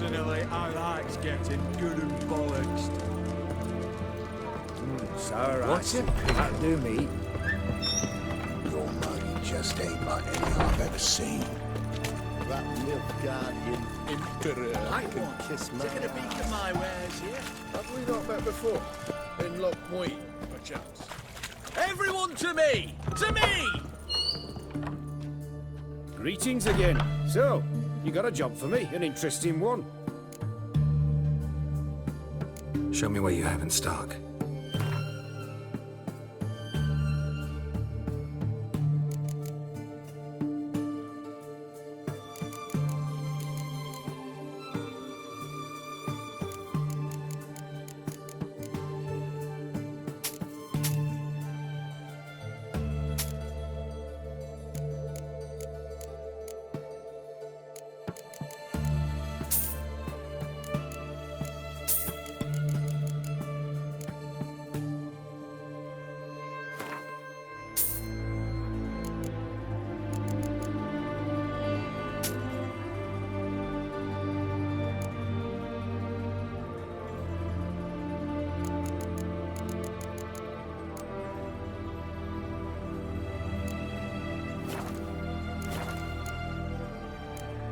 Personally, I likes getting good and bollocks. It's alright. What's it? That'll do me. Your money just ain't like any I've ever seen. That Nilfgaardian emperor. I can kiss my Taking a peek at my wares here. Have we not met before? In Lockpoint, perchance. Everyone to me! To me! Greetings again. So, you got a job for me? An interesting one. Show me what you have in stock.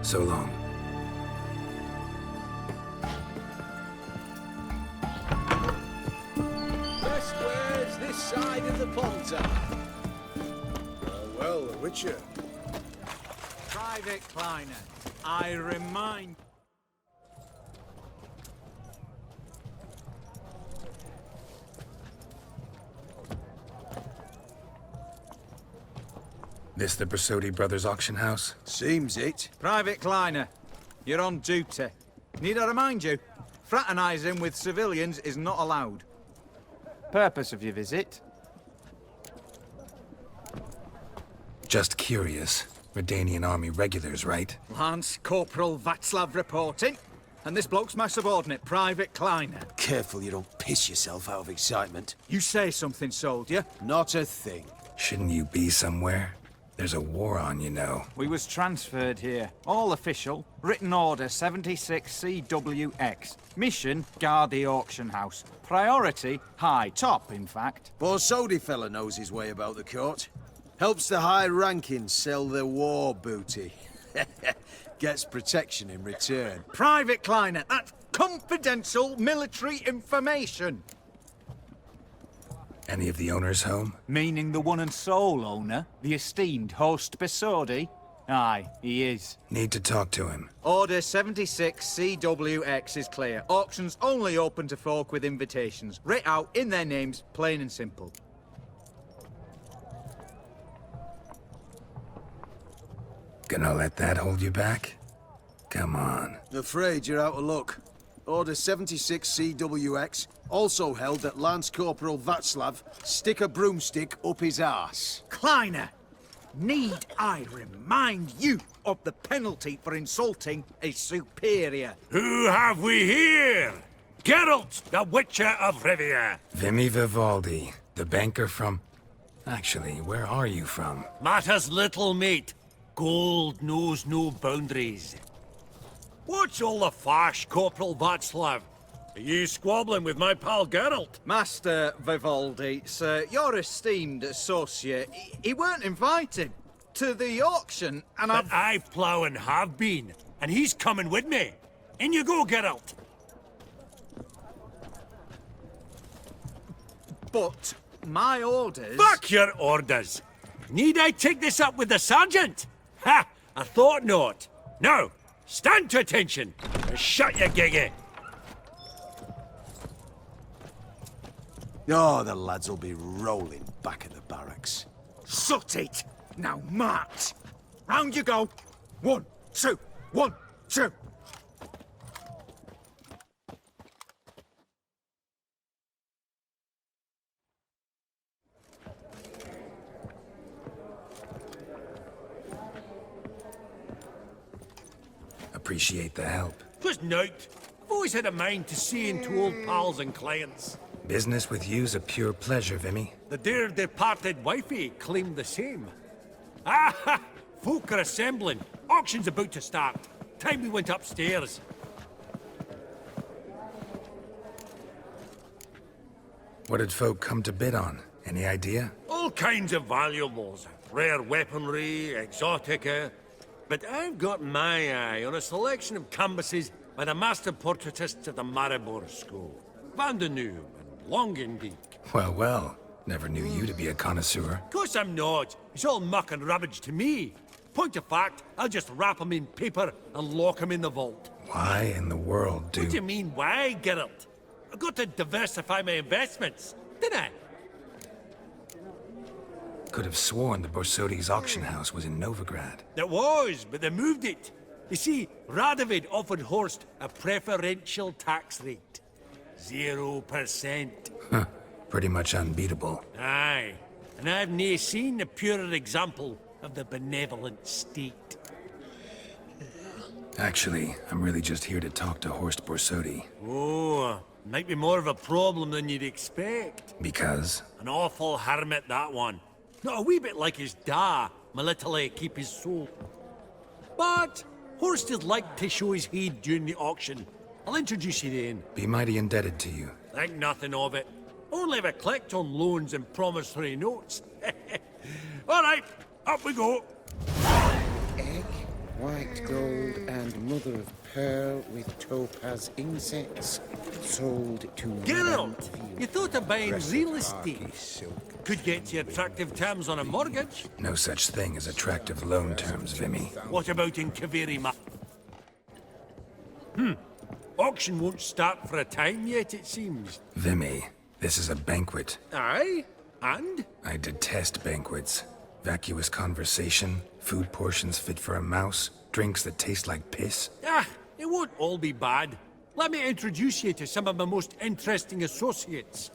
So long. Best wares this side of the Ponta. Well, the Witcher. Private Kleiner, I remind... This the Brasodi Brothers auction house? Seems it. Private Kleiner, you're on duty. Need I remind you? Fraternizing with civilians is not allowed. Purpose of your visit? Just curious. Redanian army regulars, right? Lance Corporal Václav reporting. And this bloke's my subordinate, Private Kleiner. Careful you don't piss yourself out of excitement. You say something, soldier. Not a thing. Shouldn't you be somewhere? There's a war on, you know. We was transferred here. All official. Written order 76 CWX. Mission, guard the auction house. Priority, high. Top, in fact. Borsodi fella knows his way about the court. Helps the high rankings sell their war booty. Gets protection in return. Private Kleiner, that's confidential military information. Any of the owners home? Meaning the one and sole owner, the esteemed host Besodi? Aye, he is. Need to talk to him. Order 76 CWX is clear. Auctions only open to folk with invitations. Writ out in their names, plain and simple. Gonna let that hold you back? Come on. Afraid you're out of luck. Order 76 CWX, also held that Lance Corporal Václav stick a broomstick up his arse. Kleiner, need I remind you of the penalty for insulting a superior? Who have we here? Geralt, the Witcher of Rivia. Vimy Vivaldi, the banker from... Actually, where are you from? Matters little, mate. Gold knows no boundaries. What's all the fash, Corporal Václav? Are you squabbling with my pal Geralt? Master Vivaldi, sir, your esteemed associate, he weren't invited to the auction, and But I plough and have been, and he's coming with me. In you go, Geralt. But my orders... Fuck your orders! Need I take this up with the sergeant? Ha! I thought not. Now, stand to attention and shut your giggy. Oh, the lads will be rolling back at the barracks. Shut it! Now march! Round you go! 1, 2, 1, 2! Appreciate the help. 'Twas nowt. I've always had a mind to see into old pals and clients. Business with you's a pure pleasure, Vimy. The dear departed wifey claimed the same. Ah ha! Folk are assembling. Auction's about to start. Time we went upstairs. What did folk come to bid on? Any idea? All kinds of valuables. Rare weaponry, exotica. But I've got my eye on a selection of canvases by the master portraitists of the Maribor School. Van de Noob and Longendeek. Well, well. Never knew you to be a connoisseur. Of course I'm not. It's all muck and rubbish to me. Point of fact, I'll just wrap 'em in paper and lock 'em in the vault. Why in the world What do you mean, why, Geralt? I've got to diversify my investments, didn't I? Could have sworn the Borsodi's auction house was in Novigrad. It was, but they moved it. You see, Radovid offered Horst a preferential tax rate. 0%. Huh. Pretty much unbeatable. Aye, and I've nae seen a purer example of the benevolent state. Actually, I'm really just here to talk to Horst Borsodi. Oh, might be more of a problem than you'd expect. Because? An awful hermit, that one. Not a wee bit like his da, military keep his soul. But Horst is like to show his heed during the auction. I'll introduce you then. Be mighty indebted to you. Think nothing of it. Only ever clicked on loans and promissory notes. All right, up we go. Egg, white gold, and mother of pearl with topaz insets. Sold to Geralt, you thought of buying real estate. Could get you attractive terms on a mortgage. No such thing as attractive loan terms, Vimy. What about in Kaveri Ma? Auction won't start for a time yet, it seems. Vimy, this is a banquet. Aye? And? I detest banquets. Vacuous conversation, food portions fit for a mouse, drinks that taste like piss. Ah, it won't all be bad. Let me introduce you to some of my most interesting associates.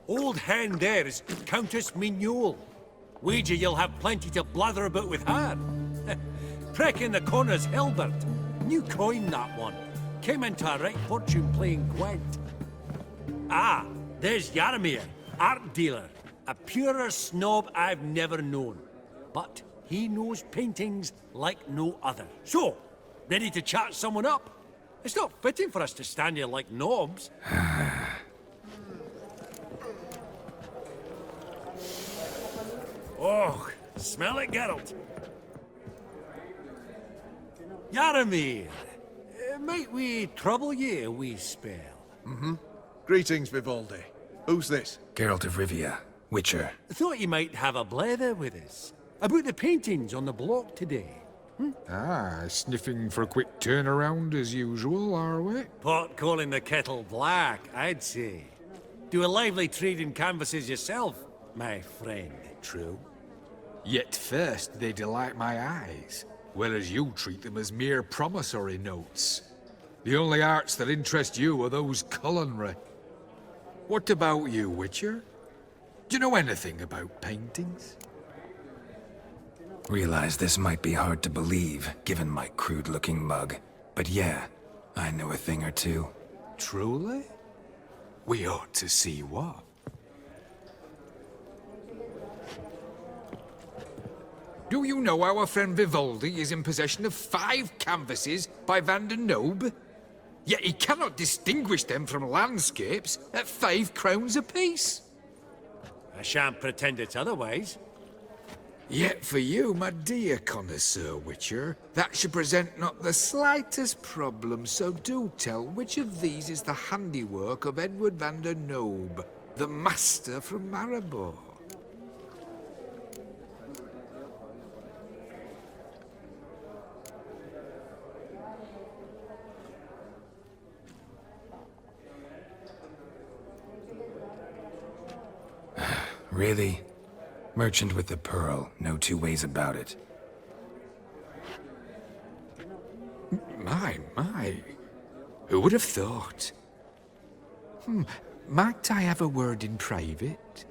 Old hen there is Countess Mignol. Wager you'll have plenty to blather about with her. Prick in the corner's Hilbert. New coin, that one. Came into a right fortune playing Gwent. Ah, there's Yaromir, art dealer. A purer snob I've never known. But he knows paintings like no other. So, ready to chat someone up? It's not fitting for us to stand here like knobs. Oh, smell it, Geralt. Yaromir, might we trouble ye a wee spell? Greetings, Vivaldi. Who's this? Geralt of Rivia, Witcher. Thought you might have a blether with us. About the paintings on the block today. Ah, sniffing for a quick turnaround as usual, are we? Pot calling the kettle black, I'd say. Do a lively trade in canvases yourself, my friend. True. Yet first they delight my eyes, whereas you treat them as mere promissory notes. The only arts that interest you are those culinary. What about you, Witcher? Do you know anything about paintings? Realize this might be hard to believe, given my crude-looking mug. But yeah, I know a thing or two. Truly? We ought to see what. Do you know our friend Vivaldi is in possession of 5 canvases by Van der Noob? Yet he cannot distinguish them from landscapes at 5 crowns apiece. I shan't pretend it's otherwise. Yet for you, my dear connoisseur Witcher, that should present not the slightest problem, so do tell which of these is the handiwork of Edward van der Noob, the master from Maribor. Really? Merchant with the pearl, no two ways about it. My. Who would have thought? Might I have a word in private?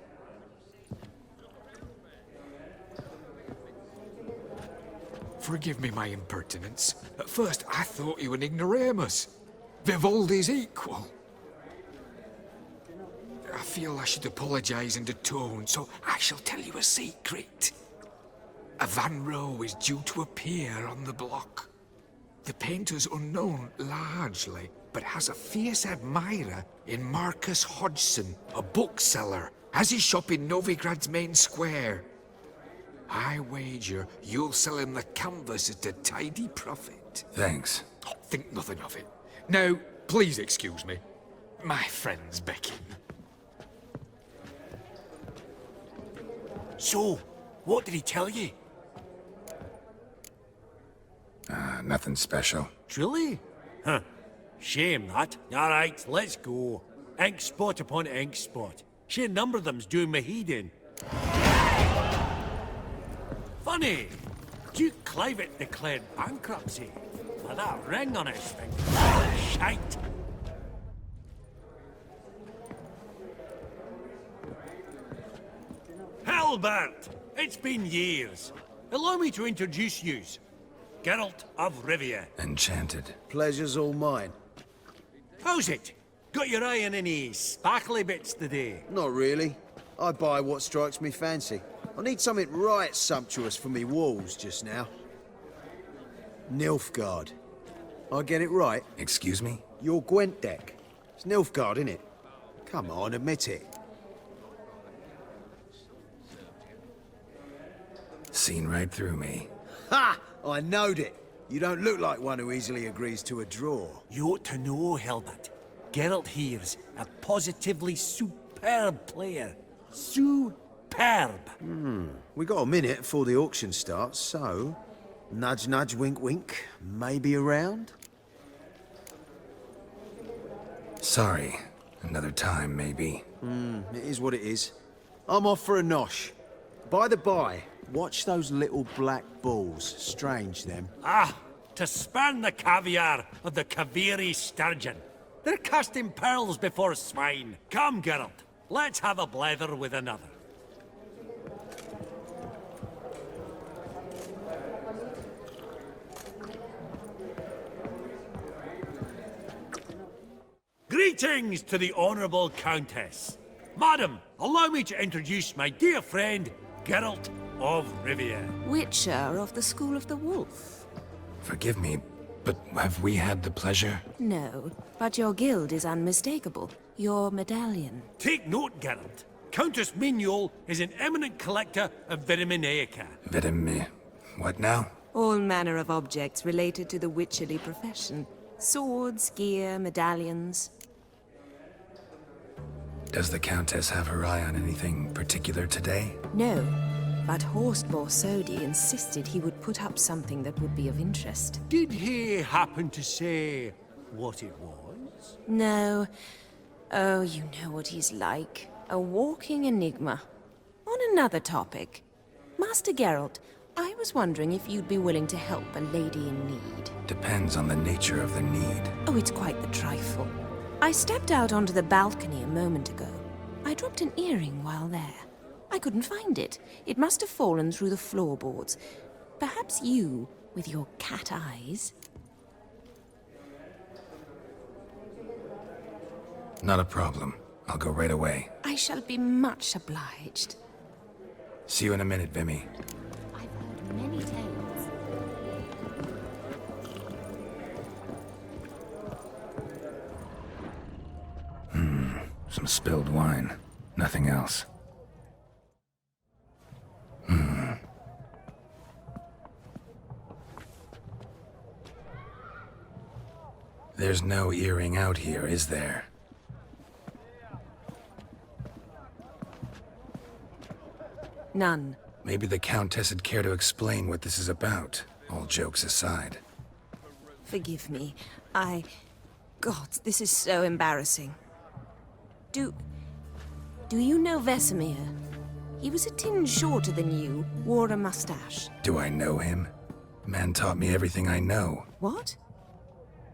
Forgive me my impertinence. At first, I thought you an ignoramus. Vivaldi's equal. I feel I should apologize and atone, so I shall tell you a secret. A Van Row is due to appear on the block. The painter's unknown, largely, but has a fierce admirer in Marcus Hodgson, a bookseller. Has his shop in Novigrad's main square. I wager you'll sell him the canvas at a tidy profit. Thanks. Oh, think nothing of it. Now, please excuse me. My friend's becking. So, what did he tell you? Nothing special. Truly? Huh. Shame that. Alright, let's go. Ink spot upon ink spot. Sheer number of them's doing my head in. Funny. Duke Clivet declared bankruptcy. With that ring on his finger. Shite. Halbert! It's been years. Allow me to introduce yous. Geralt of Rivia. Enchanted. Pleasure's all mine. How's it? Got your eye on any sparkly bits today? Not really. I buy what strikes me fancy. I need something right sumptuous for me walls just now. Nilfgaard. I get it right? Excuse me? Your Gwent deck. It's Nilfgaard, innit? Come on, admit it. Seen right through me. Ha! I knowed it. You don't look like one who easily agrees to a draw. You ought to know, Helbert. Geralt here's a positively superb player. Superb. We got a minute before the auction starts, so... Nudge, nudge, wink, wink. Maybe around? Sorry. Another time, maybe. It is what it is. I'm off for a nosh. By the by, watch those little black balls. Strange, them. Ah, to spurn the caviar of the Kaviri sturgeon. They're casting pearls before swine. Come, Geralt. Let's have a blether with another. Greetings to the Honourable Countess. Madam, allow me to introduce my dear friend, Geralt of Rivia. Witcher of the School of the Wolf. Forgive me, but have we had the pleasure? No, but your guild is unmistakable. Your medallion. Take note, Geralt. Countess Mignol is an eminent collector of Vitaminaica. What now? All manner of objects related to the witcherly profession. Swords, gear, medallions. Does the Countess have her eye on anything particular today? No, but Horst Borsodi insisted he would put up something that would be of interest. Did he happen to say what it was? No. Oh, you know what he's like. A walking enigma. On another topic. Master Geralt, I was wondering if you'd be willing to help a lady in need. Depends on the nature of the need. Oh, it's quite the trifle. I stepped out onto the balcony a moment ago. I dropped an earring while there. I couldn't find it. It must have fallen through the floorboards. Perhaps you, with your cat eyes... Not a problem. I'll go right away. I shall be much obliged. See you in a minute, Vimy. I've heard many tales. Some spilled wine. Nothing else. There's no earring out here, is there? None. Maybe the Countess would care to explain what this is about, all jokes aside. Forgive me. God, this is so embarrassing. Do you know Vesemir? He was a tinge shorter than you, wore a mustache. Do I know him? Man taught me everything I know. What?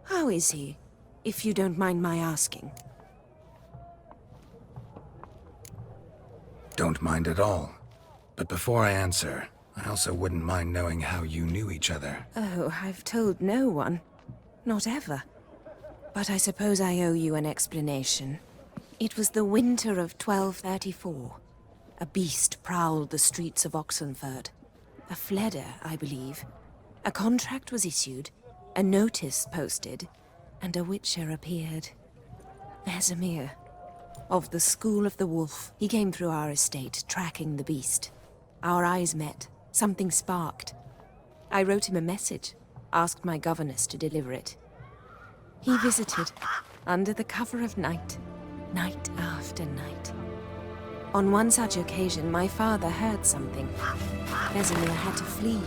How is he, if you don't mind my asking? Don't mind at all. But before I answer, I also wouldn't mind knowing how you knew each other. Oh, I've told no one. Not ever. But I suppose I owe you an explanation. It was the winter of 1234. A beast prowled the streets of Oxenford. A fleder, I believe. A contract was issued, a notice posted, and a witcher appeared. Vesemir, of the School of the Wolf. He came through our estate, tracking the beast. Our eyes met. Something sparked. I wrote him a message, asked my governess to deliver it. He visited, under the cover of night, night after night. On one such occasion, my father heard something. Vesemir had to flee.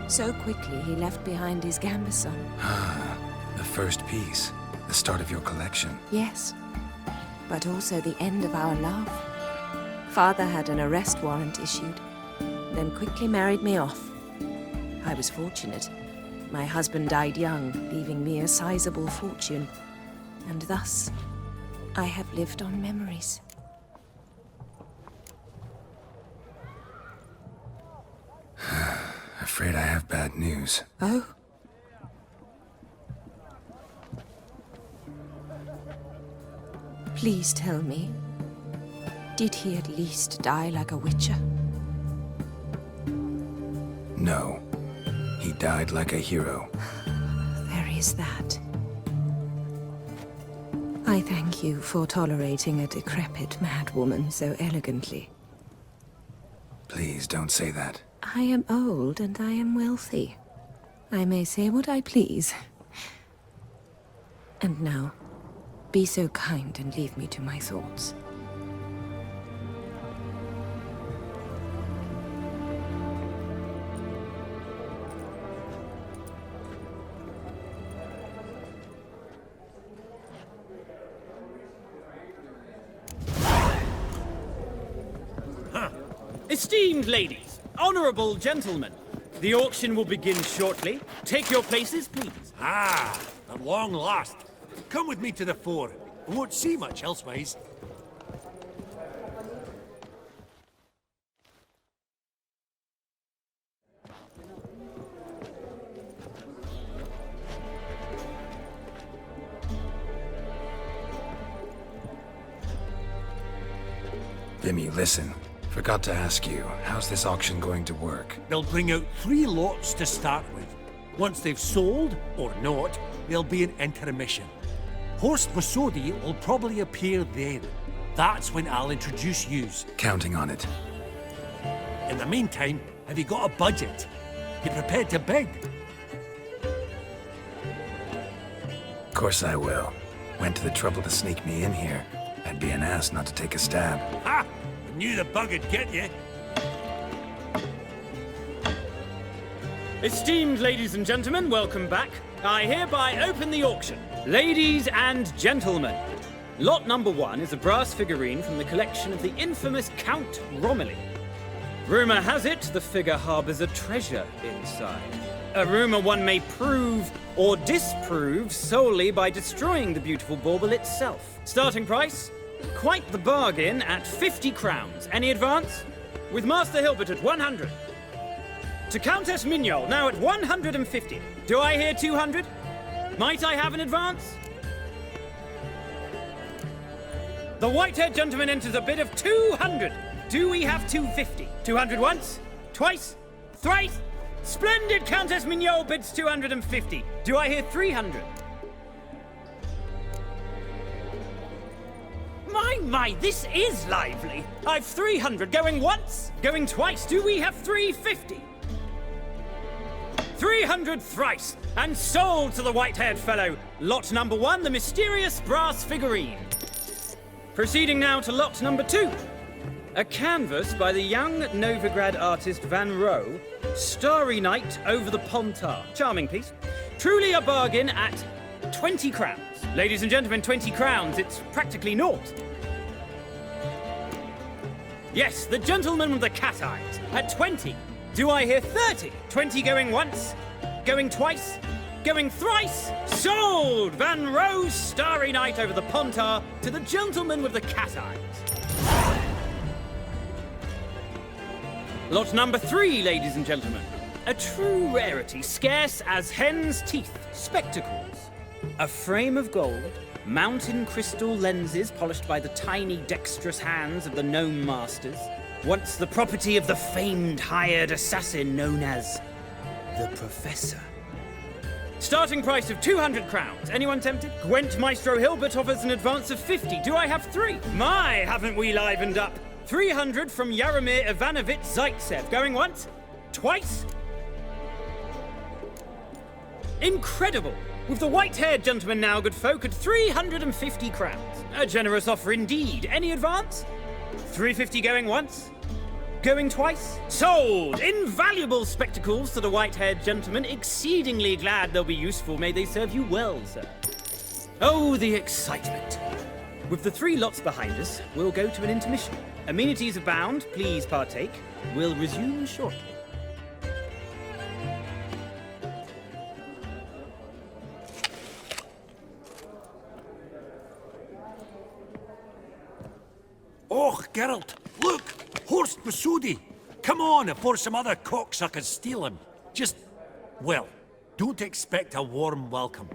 So quickly, he left behind his gambeson. The first piece. The start of your collection. Yes, but also the end of our love. Father had an arrest warrant issued, then quickly married me off. I was fortunate. My husband died young, leaving me a sizable fortune. And thus, I have lived on memories. Afraid I have bad news. Oh? Please tell me, did he at least die like a witcher? No. He died like a hero. There is that. I thank you for tolerating a decrepit madwoman so elegantly. Please don't say that. I am old and I am wealthy. I may say what I please. And now, be so kind and leave me to my thoughts. Esteemed ladies, honorable gentlemen, the auction will begin shortly. Take your places, please. Ah, at long last. Come with me to the fore. We won't see much elsewise. Vimy, listen. Forgot to ask you, how's this auction going to work? They'll bring out 3 lots to start with. Once they've sold, or not, there'll be an intermission. Horst Vasodi will probably appear then. That's when I'll introduce yous. Counting on it. In the meantime, have you got a budget? You prepared to bid? Of course I will. Went to the trouble to sneak me in here. I'd be an ass not to take a stab. Ha! I knew the bug'd get you. Esteemed ladies and gentlemen, welcome back. I hereby open the auction. Ladies and gentlemen, lot number 1 is a brass figurine from the collection of the infamous Count Romilly. Rumor has it the figure harbors a treasure inside. A rumor one may prove or disprove solely by destroying the beautiful bauble itself. Starting price? Quite the bargain at 50 crowns. Any advance? With Master Hilbert at 100. To Countess Mignol, now at 150. Do I hear 200? Might I have an advance? The white-haired gentleman enters a bid of 200. Do we have 250? 200 once? Twice? Thrice? Splendid! Countess Mignol bids 250. Do I hear 300? My, this is lively. I've 300 going once, going twice. Do we have 350? 300 thrice, and sold to the white-haired fellow. Lot number 1, the mysterious brass figurine. Proceeding now to lot number 2. A canvas by the young Novigrad artist Van Rohe, Starry Night over the Pontar. Charming piece. Truly a bargain at 20 crowns. Ladies and gentlemen, 20 crowns, it's practically naught. Yes, the gentleman with the cat eyes, at 20. Do I hear 30? 20 going once, going twice, going thrice. Sold! Van Rohe's Starry Night over the Pontar to the gentleman with the cat eyes. Lot number 3, ladies and gentlemen. A true rarity, scarce as hen's teeth. Spectacles. A frame of gold, mountain crystal lenses polished by the tiny dexterous hands of the gnome masters. Once the property of the famed hired assassin known as the Professor. Starting price of 200 crowns. Anyone tempted? Gwent Maestro Hilbert offers an advance of 50. Do I have 3? My, haven't we livened up? 300 from Yaromir Ivanovich Zaitsev. Going once? Twice? Incredible! With the white-haired gentleman now, good folk, at 350 crowns. A generous offer indeed. Any advance? 350 going once? Going twice? Sold! Invaluable spectacles to the white-haired gentleman. Exceedingly glad they'll be useful. May they serve you well, sir. Oh, the excitement. With the 3 lots behind us, we'll go to an intermission. Amenities abound. Please partake. We'll resume shortly. Oh, Geralt, look! Horst Masudi! Come on before some other cocksuckers steal him. Just, well, don't expect a warm welcome.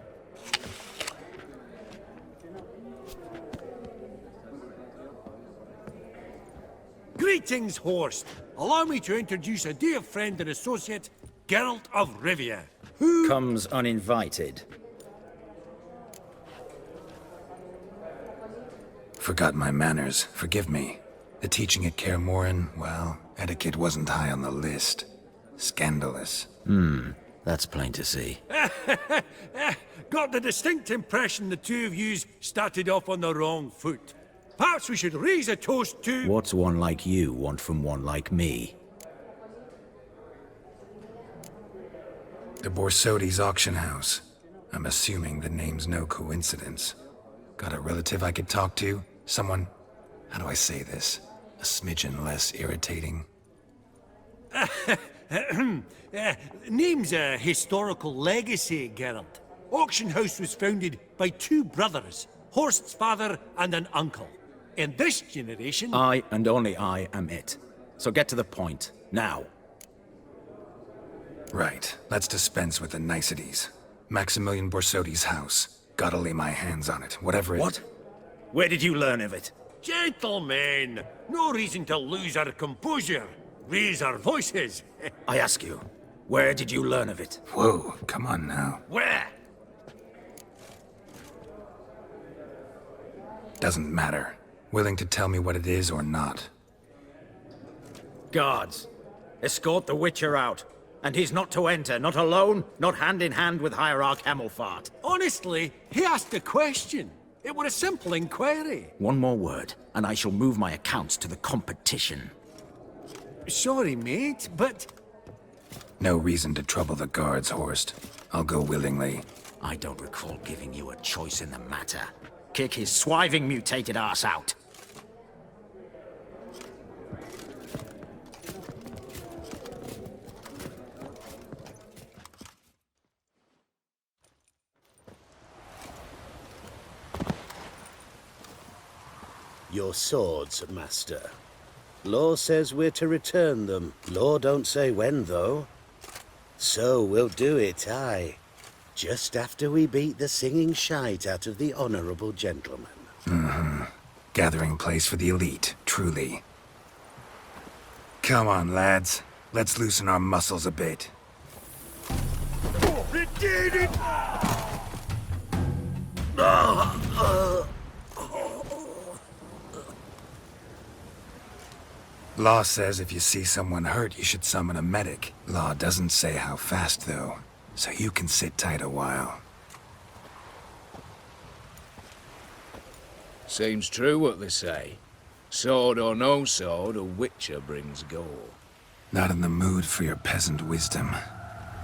Greetings, Horst. Allow me to introduce a dear friend and associate, Geralt of Rivia. Who comes uninvited. Forgot my manners. Forgive me. The teaching at Kaer Morhen, well, etiquette wasn't high on the list. Scandalous. That's plain to see. Got the distinct impression the two of yous started off on the wrong foot. Perhaps we should raise a toast to... What's one like you want from one like me? The Borsodi's auction house. I'm assuming the name's no coincidence. Got a relative I could talk to? Someone, how do I say this? A smidgen less irritating? Name's a historical legacy, Geralt. Auction house was founded by 2 brothers, Horst's father and an uncle. In this generation... I and only I am it. So get to the point, now. Right, let's dispense with the niceties. Maximilian Borsodi's house. Gotta lay my hands on it, whatever it... What? Where did you learn of it? Gentlemen, no reason to lose our composure. Raise our voices. I ask you, where did you learn of it? Whoa, come on now. Where? Doesn't matter. Willing to tell me what it is or not. Guards, escort the Witcher out. And he's not to enter, not alone, not hand in hand with Hierarch Hammelfart. Honestly, he asked a question. It were a simple inquiry. One more word, and I shall move my accounts to the competition. Sorry, mate, but... No reason to trouble the guards, Horst. I'll go willingly. I don't recall giving you a choice in the matter. Kick his swiving mutated ass out. Your swords, master. Law says we're to return them. Law don't say when, though. So we'll do it, aye. Just after we beat the singing shite out of the honorable gentleman. Gathering place for the elite, truly. Come on, lads. Let's loosen our muscles a bit. We did it! Law says if you see someone hurt, you should summon a medic. Law doesn't say how fast, though, so you can sit tight a while. Seems true what they say. Sword or no sword, a witcher brings gore. Not in the mood for your peasant wisdom.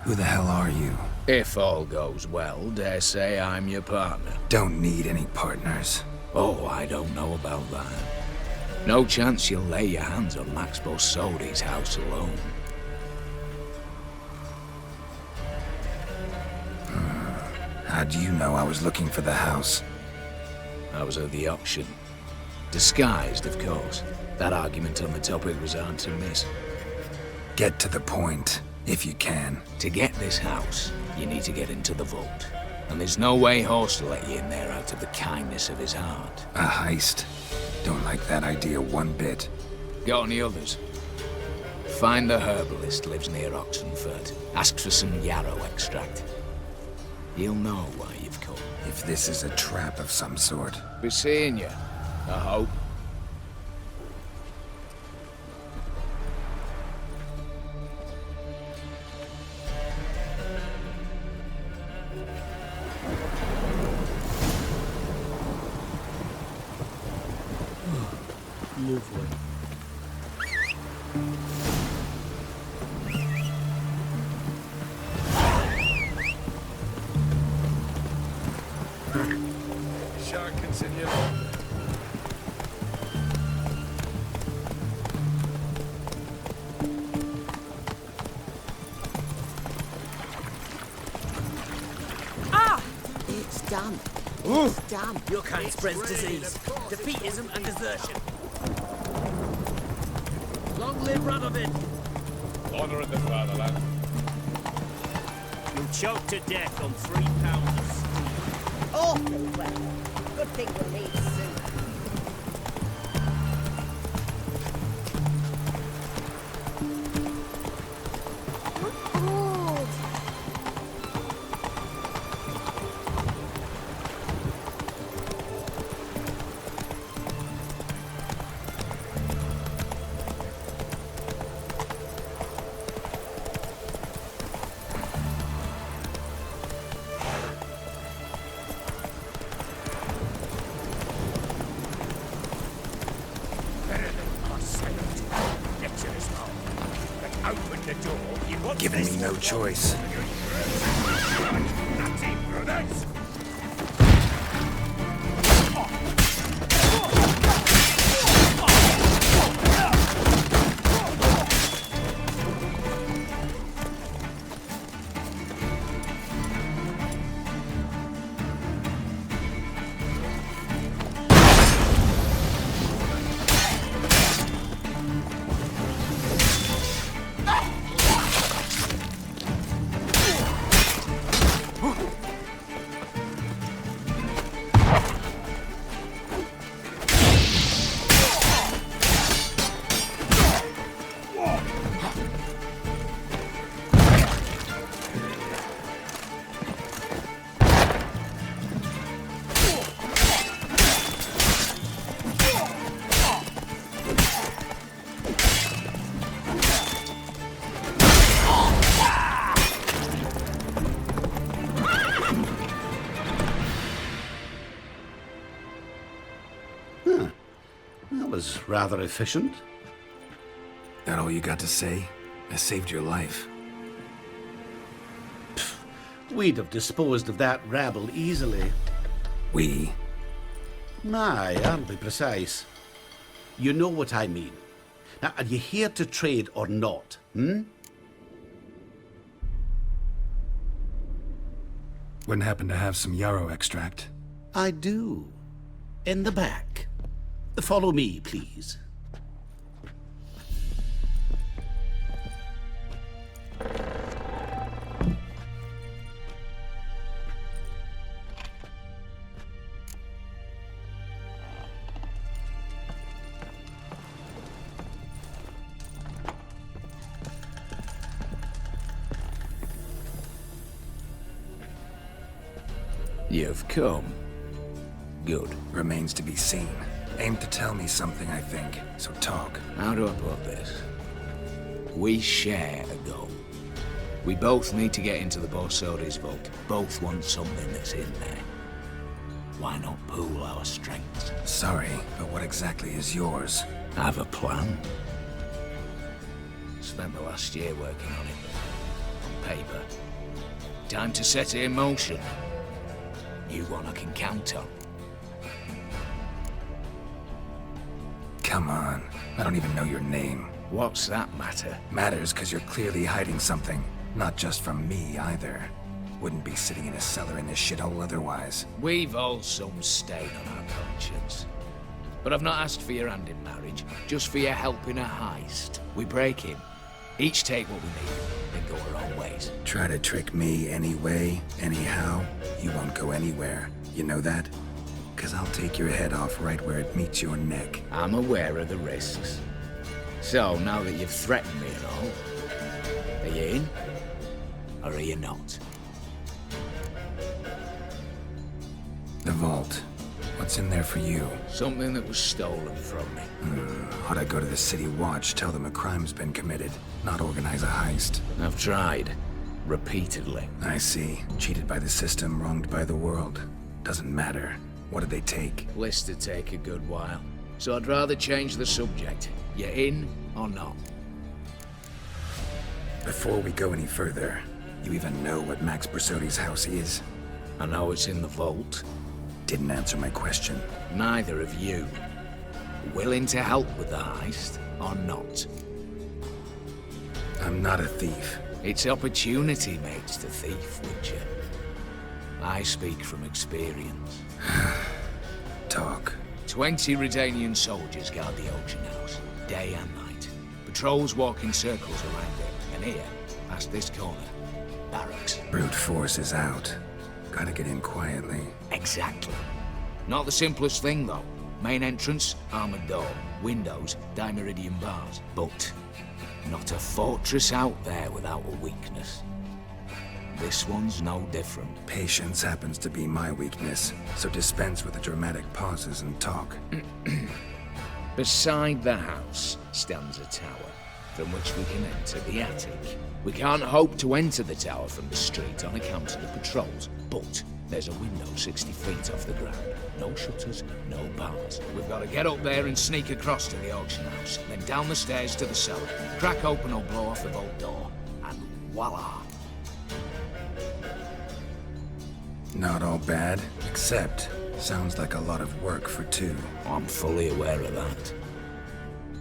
Who the hell are you? If all goes well, dare say I'm your partner. Don't need any partners. Oh, I don't know about that. No chance you'll lay your hands on Max Borsodi's house alone. How do you know I was looking for the house? I was at the auction. Disguised, of course. That argument on the topic was hard to miss. Get to the point, if you can. To get this house, you need to get into the vault. And there's no way Horst will let you in there out of the kindness of his heart. A heist. Don't like that idea one bit. Got any others? Find the herbalist lives near Oxenfurt. Ask for some yarrow extract. He'll know why you've come. If this is a trap of some sort. Be seeing you, I hope. Lovely. Shark can sit here long. It's done. Ooh. It's done. Your kind spreads disease, defeatism, and desertion. Long live Radovid! Honor in the fatherland. You'll choke to death on 3 pounds of steel. Awful weather. Good thing we'll need soon. Giving me no choice. That was rather efficient. That all you got to say? I saved your life. We'd have disposed of that rabble easily. We? Aye, I'll be precise. You know what I mean. Now, are you here to trade or not, Wouldn't happen to have some yarrow extract. I do. In the back. Follow me, please. You've come. Good. Remains to be seen. Aim to tell me something, I think. So talk. How do I put this? We share a goal. We both need to get into the Borsodi's vault. Both want something that's in there. Why not pool our strengths? Sorry, but what exactly is yours? I have a plan. Spent the last year working on it. On paper. Time to set it in motion. You one I can count on. Come on. I don't even know your name. What's that matter? Matters because you're clearly hiding something. Not just from me, either. Wouldn't be sitting in a cellar in this shithole otherwise. We've all some stain on our conscience. But I've not asked for your hand in marriage, just for your help in a heist. We break him. Each take what we need, then go our own ways. Try to trick me anyway, anyhow, you won't go anywhere. You know that? Because I'll take your head off right where it meets your neck. I'm aware of the risks. So, now that you've threatened me and all, are you in? Or are you not? vault. What's in there for you? Something that was stolen from me. Ought I go to the City Watch, tell them a crime's been committed, not organize a heist? I've tried. Repeatedly. I see. Cheated by the system, wronged by the world. Doesn't matter. What did they take? List to take a good while. So I'd rather change the subject. You in or not? Before we go any further, you even know what Max Bersodi's house is? I know it's in the vault. Didn't answer my question. Neither of you. Willing to help with the heist or not? I'm not a thief. It's opportunity makes the thief, Witcher. I speak from experience. Talk. 20 Redanian soldiers guard the auction house, day and night. Patrols walk in circles around it, and here, past this corner, barracks. Brute force is out. Gotta get in quietly. Exactly. Not the simplest thing, though. Main entrance, armored door. Windows, dimeridian bars. But not a fortress out there without a weakness. This one's no different. Patience happens to be my weakness, so dispense with the dramatic pauses and talk. Beside the house stands a tower, from which we can enter the attic. We can't hope to enter the tower from the street on account of the patrols, but there's a window 60 feet off the ground. No shutters, no bars. We've got to get up there and sneak across to the auction house, then down the stairs to the cellar, crack open or blow off the vault door, and voila! Not all bad, except sounds like a lot of work for two. I'm fully aware of that.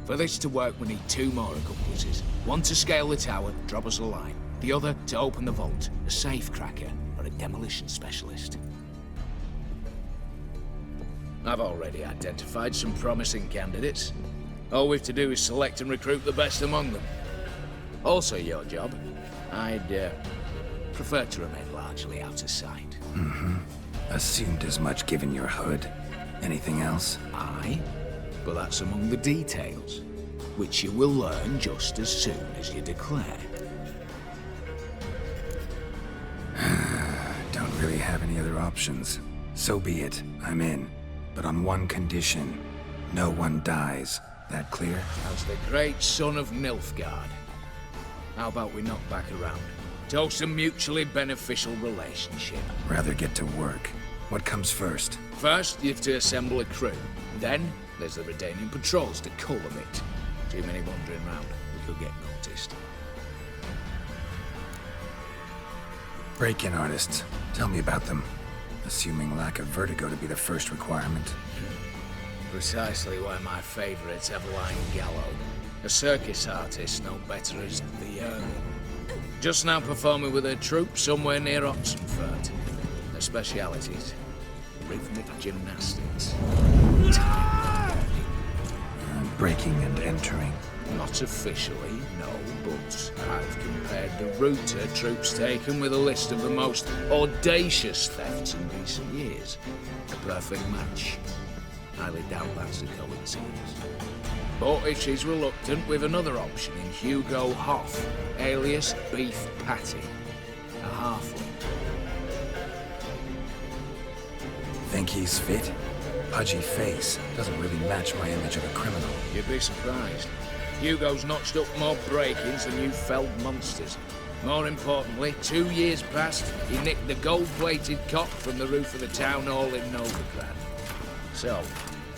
For this to work, we need 2 more accomplices. One to scale the tower, drop us a line. The other to open the vault, a safe cracker or a demolition specialist. I've already identified some promising candidates. All we've to do is select and recruit the best among them. Also your job. I'd prefer to remain largely out of sight. Assumed as much given your hood. Anything else? Aye, but that's among the details, which you will learn just as soon as you declare. Don't really have any other options. So be it, I'm in. But on one condition. No one dies. That clear? As the great son of Nilfgaard. How about we knock back around? Toast a mutually beneficial relationship. Rather get to work. What comes first? First, you have to assemble a crew. Then, there's the Redanian patrols to cull a bit. Too many wandering round. We could get noticed. Break-in artists. Tell me about them. Assuming lack of vertigo to be the first requirement. Precisely why my favourite's Eveline Gallo. A circus artist no better as the just now performing with her troupe somewhere near Oxenfurt. Their specialities: rhythmic gymnastics. Breaking and entering. Not officially, no, but I've compared the route her troope's taken with a list of the most audacious thefts in recent years. A perfect match. Highly doubt that's a coincidence. But if she's reluctant, we've another option in Hugo Hoff, alias Beef Patty, a halfling. Think he's fit? Pudgy face. Doesn't really match my image of a criminal. You'd be surprised. Hugo's notched up more break-ins than you felled monsters. More importantly, 2 years past, he nicked the gold-plated cock from the roof of the town hall in Novigrad. So,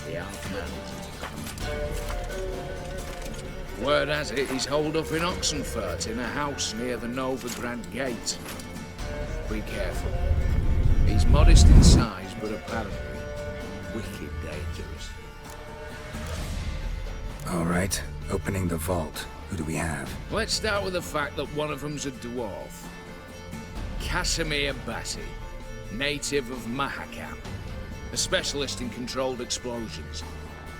the half-man. Word has it he's holed up in Oxenfurt in a house near the Novigrad gate. Be careful. He's modest in size, but apparently wicked dangerous. All right, opening the vault. Who do we have? Let's start with the fact that one of them's a dwarf. Casimir Bassi, native of Mahakam. A specialist in controlled explosions.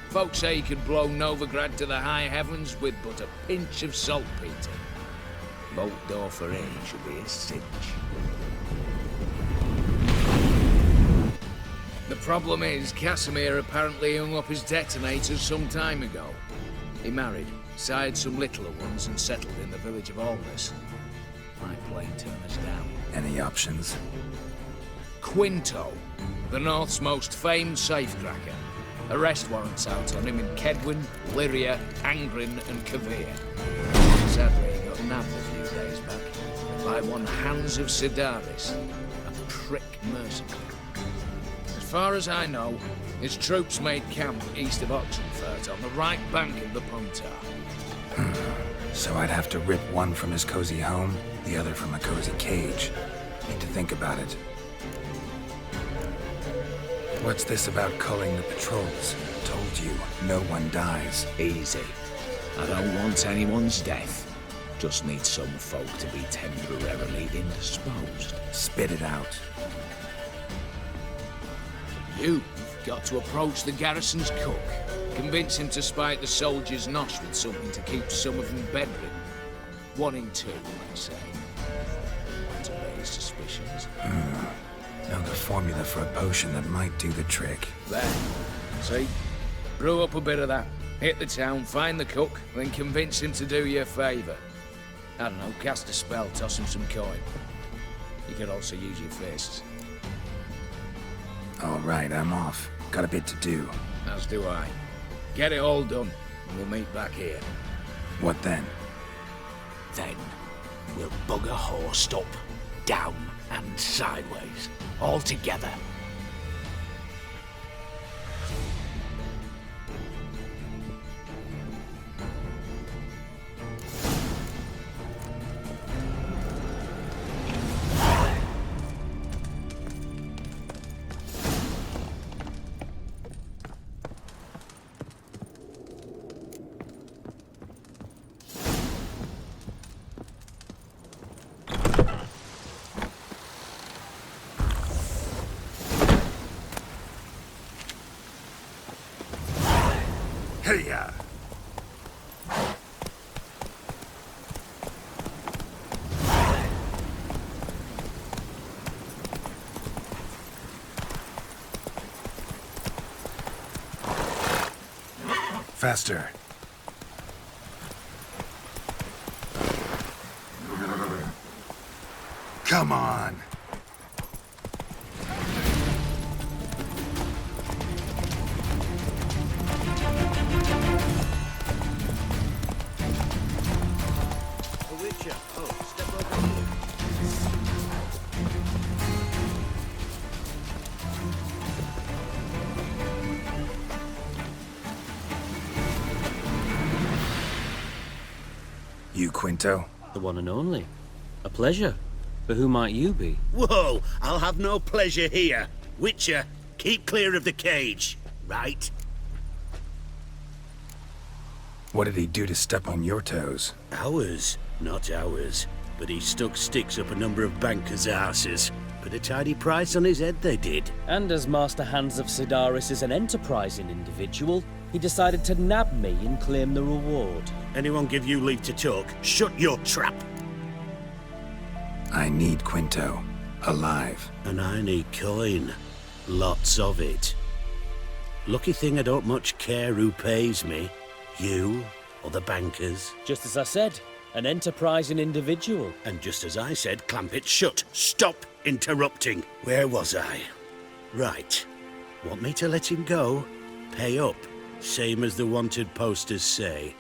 Folks say he could blow Novigrad to the high heavens with but a pinch of saltpeter. Vault door for him should be a cinch. The problem is, Casimir apparently hung up his detonators some time ago. He married, sired some littler ones, and settled in the village of Aldous. Might plain turn us down. Any options? Quinto, the North's most famed safecracker. Arrest warrants out on him in Kedwin, Lyria, Angrin, and Kavir. Sadly, he got nabbed a few days back by one Hans of Sidaris, a prick mercenary. As far as I know, his troops made camp east of Oxenfurt on the right bank of the Puntar. So I'd have to rip one from his cozy home, the other from a cozy cage. Need to think about it. What's this about culling the patrols? Told you, no one dies. Easy. I don't want anyone's death. Just need some folk to be temporarily indisposed. Spit it out. You've got to approach the garrison's cook. Convince him to spike the soldiers' nosh with something to keep some of them bedridden. 1 in 2, let's say. To raise suspicions. Know the formula for a potion that might do the trick. There. See? Brew up a bit of that. Hit the town, find the cook, then convince him to do you a favour. I don't know, cast a spell, toss him some coin. You could also use your fists. All right, I'm off. Got a bit to do. As do I. Get it all done, and we'll meet back here. What then? Then, we'll bugger horse up, down and sideways, all together. Hey-ya! Faster. Come on! You, Quinto? The one and only. A pleasure. But who might you be? Whoa! I'll have no pleasure here. Witcher, keep clear of the cage, right? What did he do to step on your toes? Ours, not ours. But he stuck sticks up a number of bankers' arses. Put a tidy price on his head, they did. And as Master Hans of Sidaris is an enterprising individual, he decided to nab me and claim the reward. Anyone give you leave to talk? Shut your trap! I need Quinto. Alive. And I need coin. Lots of it. Lucky thing I don't much care who pays me. You or the bankers. Just as I said, an enterprising individual. And just as I said, clamp it shut. Stop interrupting. Where was I? Right. Want me to let him go? Pay up. Same as the wanted posters say.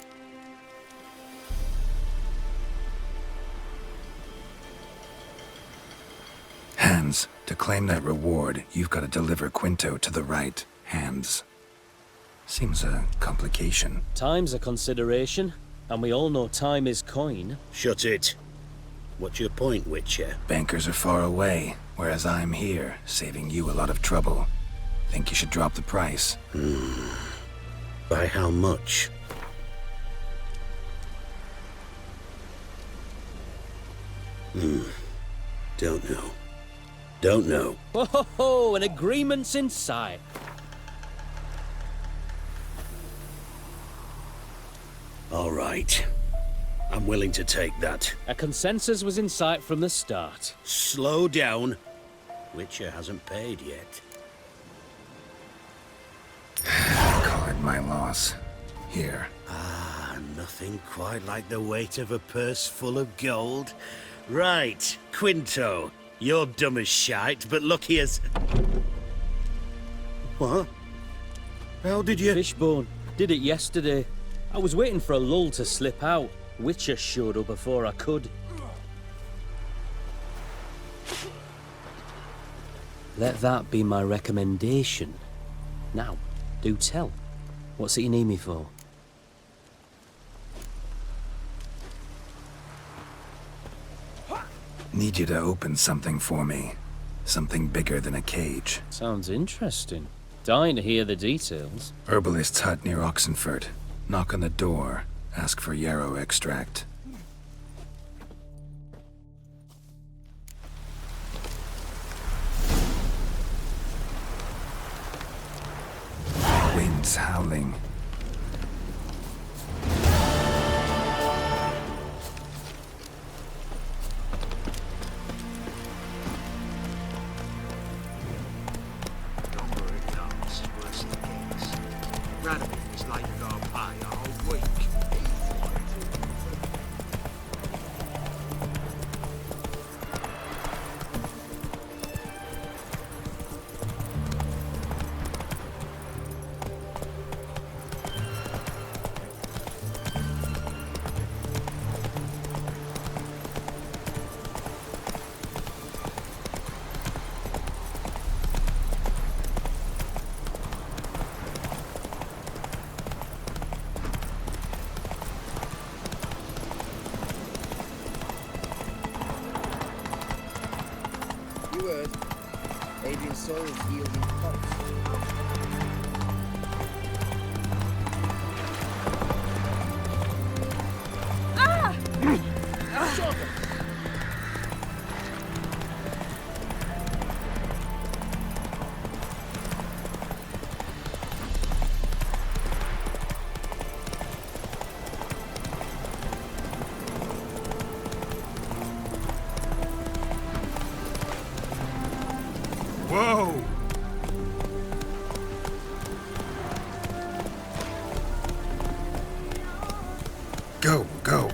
Hands. To claim that reward, you've got to deliver Quinto to the right hands. Seems a complication. Time's a consideration, and we all know time is coin. Shut it. What's your point, Witcher? Bankers are far away, whereas I'm here, saving you a lot of trouble. Think you should drop the price? By how much? Don't know. Don't know. Ho ho ho! An agreement's in sight. All right. I'm willing to take that. A consensus was in sight from the start. Slow down. Witcher hasn't paid yet. Call it my loss. Here. Ah, nothing quite like the weight of a purse full of gold. Right, Quinto. You're dumb as shite, but lucky as... What? How did you... Fishbone. Did it yesterday. I was waiting for a lull to slip out. Witcher showed up before I could. Let that be my recommendation. Now, do tell. What's it you need me for? Need you to open something for me. Something bigger than a cage. Sounds interesting. Dying to hear the details. Herbalist's hut near Oxenford. Knock on the door. Ask for yarrow extract. Wind's howling. You heard. Adrian's soul is healed in pots. Whoa! Go, go.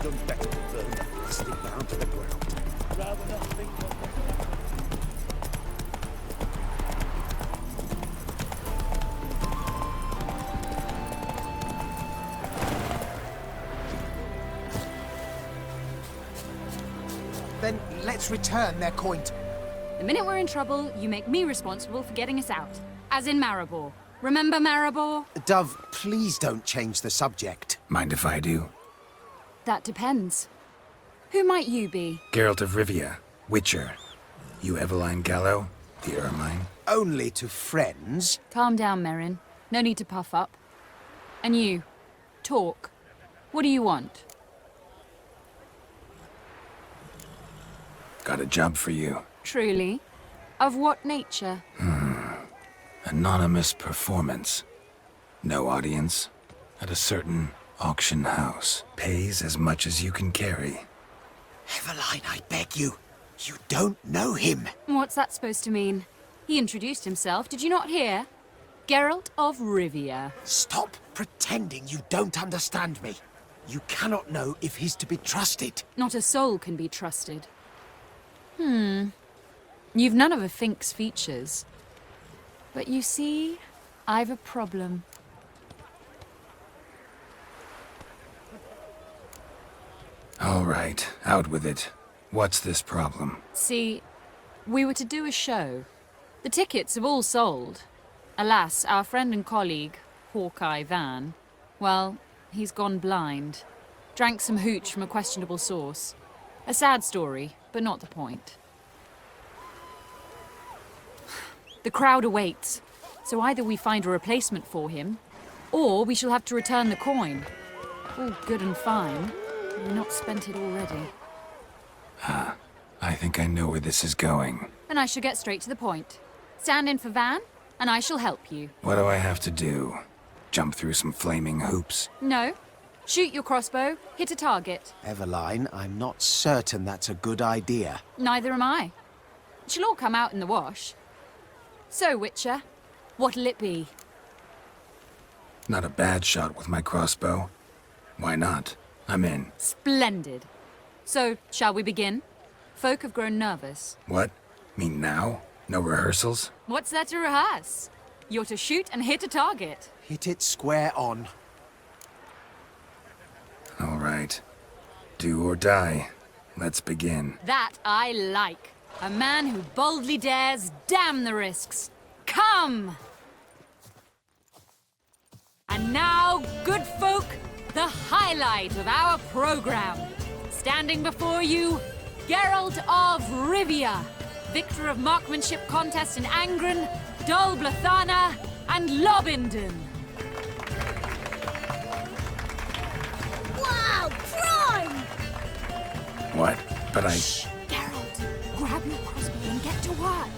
Done better to burn that plastic down to the ground. Rather not think of Then let's return their coin. The minute we're in trouble, you make me responsible for getting us out. As in Maribor. Remember Maribor? Dove, please don't change the subject. Mind if I do? That depends. Who might you be? Geralt of Rivia, Witcher. You Eveline Gallo, the Ermine? Only to friends. Calm down, Merrin. No need to puff up. And you, talk. What do you want? Got a job for you. Truly? Of what nature? Anonymous performance. No audience. At a certain auction house. Pays as much as you can carry. Eveline, I beg you. You don't know him. What's that supposed to mean? He introduced himself, did you not hear? Geralt of Rivia. Stop pretending you don't understand me. You cannot know if he's to be trusted. Not a soul can be trusted. You've none of a Fink's features. But you see, I've a problem. All right, out with it. What's this problem? See, we were to do a show. The tickets have all sold. Alas, our friend and colleague, Hawkeye Van, well, he's gone blind. Drank some hooch from a questionable source. A sad story, but not the point. The crowd awaits, so either we find a replacement for him, or we shall have to return the coin. All good and fine. We've not spent it already. I think I know where this is going. Then I shall get straight to the point. Stand in for Van, and I shall help you. What do I have to do? Jump through some flaming hoops? No. Shoot your crossbow, hit a target. Eveline, I'm not certain that's a good idea. Neither am I. It shall all come out in the wash. So, Witcher, what'll it be? Not a bad shot with my crossbow. Why not? I'm in. Splendid. So, shall we begin? Folk have grown nervous. What? Me now? No rehearsals? What's there to rehearse? You're to shoot and hit a target. Hit it square on. All right. Do or die. Let's begin. That I like. A man who boldly dares, damn the risks. Come! And now, good folk, the highlight of our program. Standing before you, Geralt of Rivia, victor of marksmanship contests in Angren, Dol Blathana, and Lobindon. Wow, prime! What? But I... Shh, Geralt, grab your crossbow and get to work.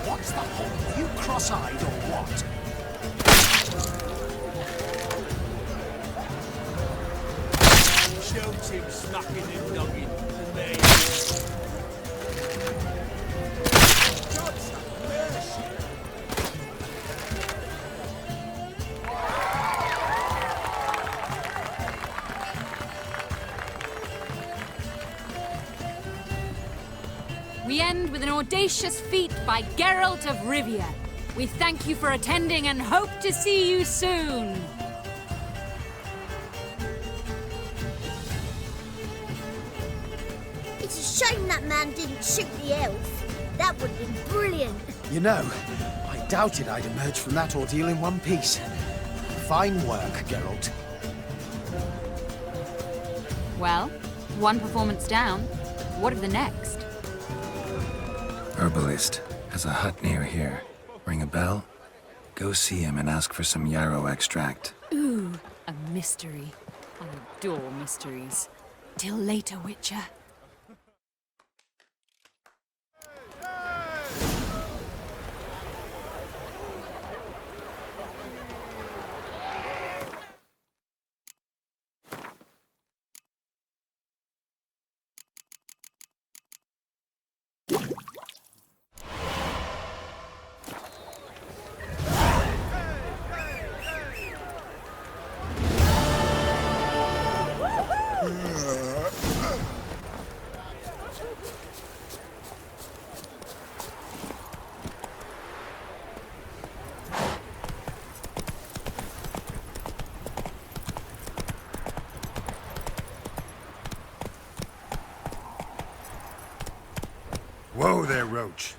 What's the whole? You cross-eyed or what? Shoot him, smacking him, noggin. There. God's mercy. We end with an audacious feat by Geralt of Rivia. We thank you for attending and hope to see you soon. It's a shame that man didn't shoot the elf. That would have been brilliant. You know, I doubted I'd emerge from that ordeal in one piece. Fine work, Geralt. Well, one performance down. What of the next? Herbalist has a hut near here. Ring a bell? Go see him and ask for some yarrow extract. Ooh, a mystery. I adore mysteries. Till later, Witcher. Whoa there, Roach.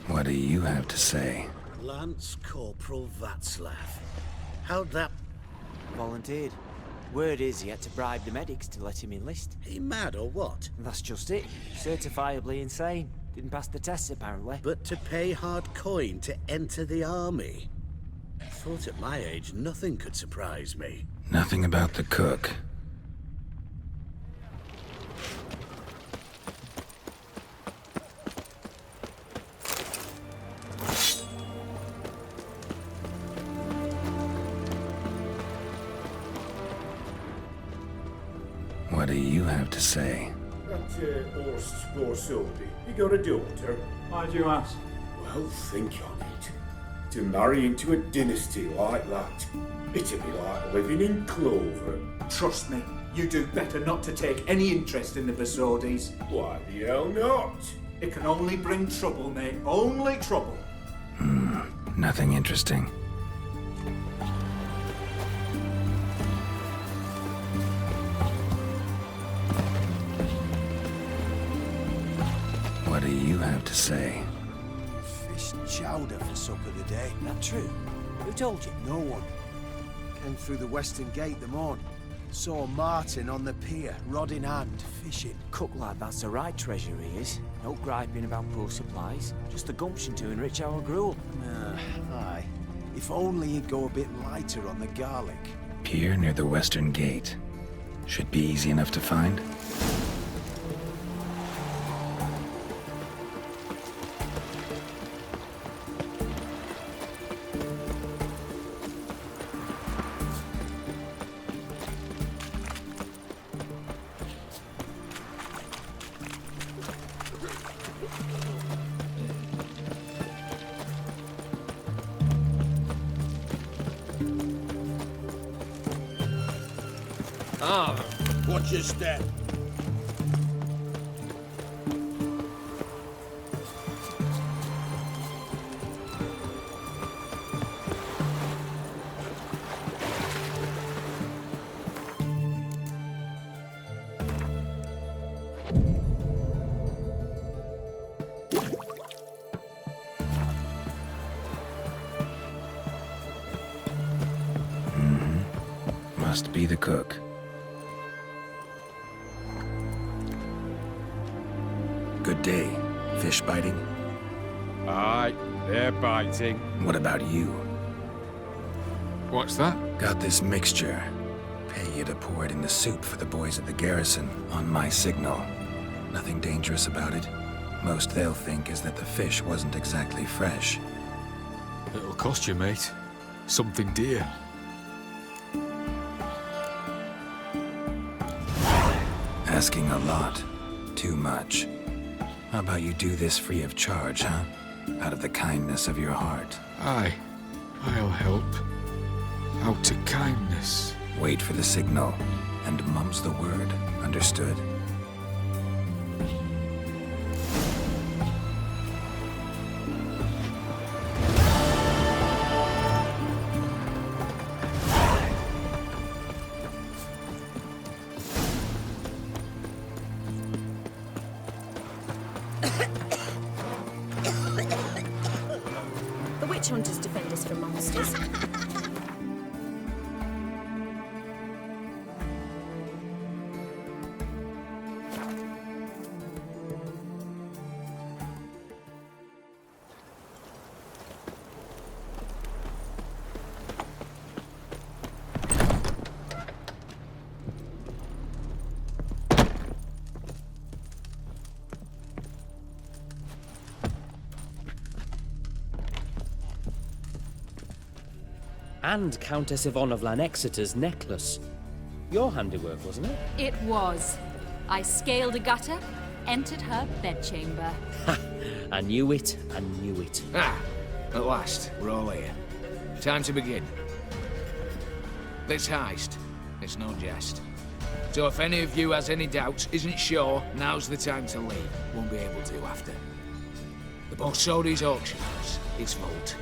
What do you have to say? Lance Corporal Václav. How'd that... Volunteered. Word is he had to bribe the medics to let him enlist. He mad or what? That's just it. Certifiably insane. Didn't pass the tests, apparently. But to pay hard coin to enter the army? Thought at my age nothing could surprise me. Nothing about the cook. What do you have to say? That horse Scorsodi, he got a daughter. Why do you ask? Well, think on it. To marry into a dynasty like that, it'd be like living in clover. Trust me, you do better not to take any interest in the Besodis. Why the hell not? It can only bring trouble, mate. Only trouble. Nothing interesting. What do you have to say? Fish chowder for supper today. That true? Who told you? No one. Came through the western gate the morn. Saw Martin on the pier, rod in hand, fishing. Cook lad, that's the right treasure he is. No griping about poor supplies. Just the gumption to enrich our gruel. Aye. If If only he'd go a bit lighter on the garlic. Pier near the western gate. Should be easy enough to find. Watch your step. Must be the cook. Good day. Fish biting? Aye, they're biting. What about you? What's that? Got this mixture. Pay you to pour it in the soup for the boys at the garrison on my signal. Nothing dangerous about it. Most they'll think is that the fish wasn't exactly fresh. It'll cost you, mate. Something dear. Asking a lot. Too much. How about you do this free of charge, huh? Out of the kindness of your heart. Aye, I'll help. Out of kindness. Wait for the signal, and mum's the word. Understood? The witch hunters defend us from monsters. And Countess Yvonne of Lanexeter's necklace. Your handiwork, wasn't it? It was. I scaled a gutter, entered her bedchamber. I knew it, I knew it. Ah, at last, we're all here. Time to begin. This heist, it's no jest. So if any of you has any doubts, isn't sure, now's the time to leave. Won't be able to after. The Borsodi's auction house, its vault.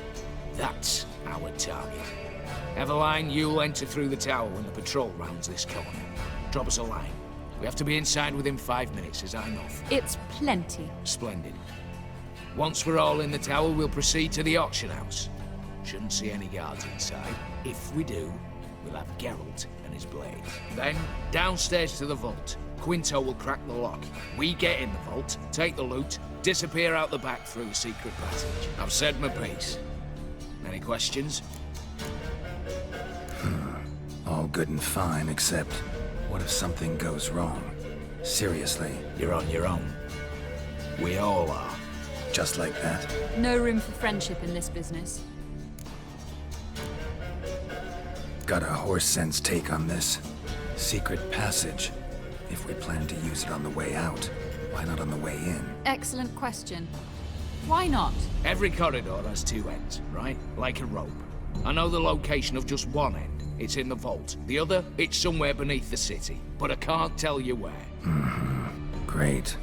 That's our target. Eveline, you'll enter through the tower when the patrol rounds this corner. Drop us a line. We have to be inside within 5 minutes. Is that enough? It's plenty. Splendid. Once we're all in the tower, we'll proceed to the auction house. Shouldn't see any guards inside. If we do, we'll have Geralt and his blade. Then, downstairs to the vault. Quinto will crack the lock. We get in the vault, take the loot, disappear out the back through the secret passage. I've said my piece. Any questions? All good and fine, except what if something goes wrong? Seriously. You're on your own. We all are. Just like that? No room for friendship in this business. Got a horse sense take on this. Secret passage. If we plan to use it on the way out, why not on the way in? Excellent question. Why not? Every corridor has two ends, right? Like a rope. I know the location of just one end. It's in the vault. The other, it's somewhere beneath the city. But I can't tell you where. Great.